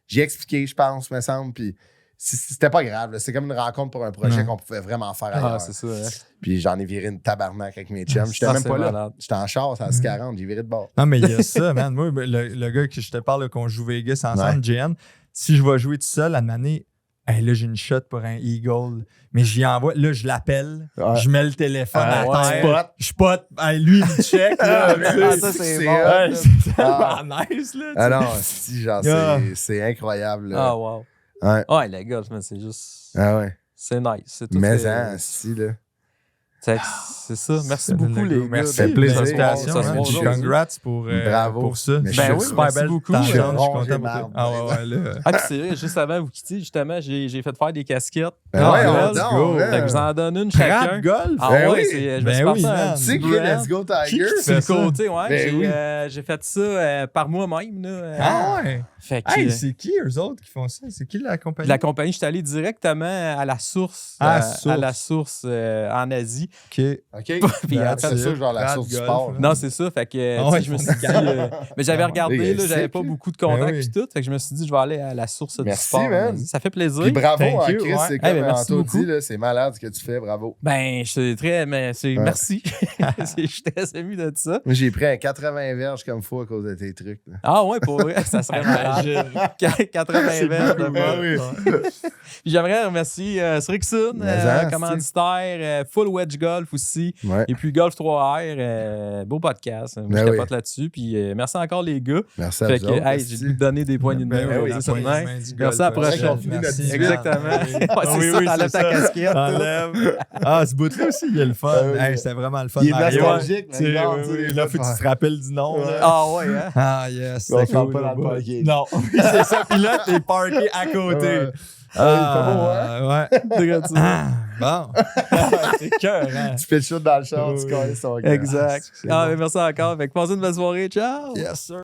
j'ai expliqué, je pense, me semble, puis c'était pas grave. C'est comme une rencontre pour un projet qu'on pouvait vraiment faire ailleurs. Ah, c'est ça. Hein? Puis j'en ai viré une tabarnak avec mes chums. J'étais même pas là. J'étais en char, c'est à 40, j'ai viré de bord. Non, mais il y a ça, man. Moi, le gars que je te parle, qu'on joue Vegas ensemble, JN, si je vais jouer tout seul, à une année, hey, là, j'ai une shot pour un Eagle. Mais j'y envoie. Là, je l'appelle. Je mets le téléphone à terre. Je spot. Hey, lui, il me check. Là, ça, c'est bon. C'est tellement nice. Là, ah non, si, genre, c'est incroyable. Là. Ah, wow. Ouais, le golf, mais c'est juste. Ah ouais. C'est nice. C'est tout. Mais si, là. C'est ça. Merci beaucoup, les gars. Merci. Ça fait plaisir. Congrats Bravo. pour ça. Ben oui, merci beaucoup. Je suis content. Ah ouais, là. Ah, puis c'est vrai, juste avant vous quitter, justement, j'ai fait faire des casquettes. Ben ouais, je vous en donne une chacun. Golf. Ah ouais, je me suis parti un tu sais que Let's Go Tiger, c'est le côté, ouais. J'ai fait ça par moi-même. Ah ouais. Fait que, c'est qui eux autres qui font ça? C'est qui la compagnie? La compagnie, je suis allé directement à la source. À la source en Asie. OK. Puis c'est ça, genre la source du sport. Non, c'est ça. Fait que je me suis dit. Mais j'avais regardé, là, j'avais pas beaucoup de contacts et tout. Fait que je me suis dit, je vais aller à la source du sport. Merci, man. Ça fait plaisir. Puis bravo, Chris. C'est comme Anto dit, c'est malade ce que tu fais. Bravo. Ben, je suis très. Mais merci. Je suis très ému de ça. Moi, j'ai pris un 80 verges comme faut à cause de tes trucs. Ah ouais, pour vrai, ça serait malade. 80 verges de vol. Puis j'aimerais remercier Srixon, commanditaire, Full Wedge Golf aussi. Ouais. Et puis Golf 3R, beau podcast. Je capote là-dessus. Puis merci encore les gars. Merci à vous. J'ai donné des poignées de main. Merci à la prochaine. Exactement. C'est ça, t'enlèves ta casquette. Ah, ce bout-là aussi, il y a le fun. C'était vraiment le fun. Il est nostalgique. Là, faut que tu te rappelles du nom. Ah ouais, hein? Ah yes. On ne parle pas dans le parking. Non, c'est ça. Puis là, t'es parké à côté. Ouais. Bon. C'est cœur, hein? Tu fais le shoot dans le char, tu connais son gars. Exact. Merci encore. Passez une belle soirée. Ciao. Yes, sir.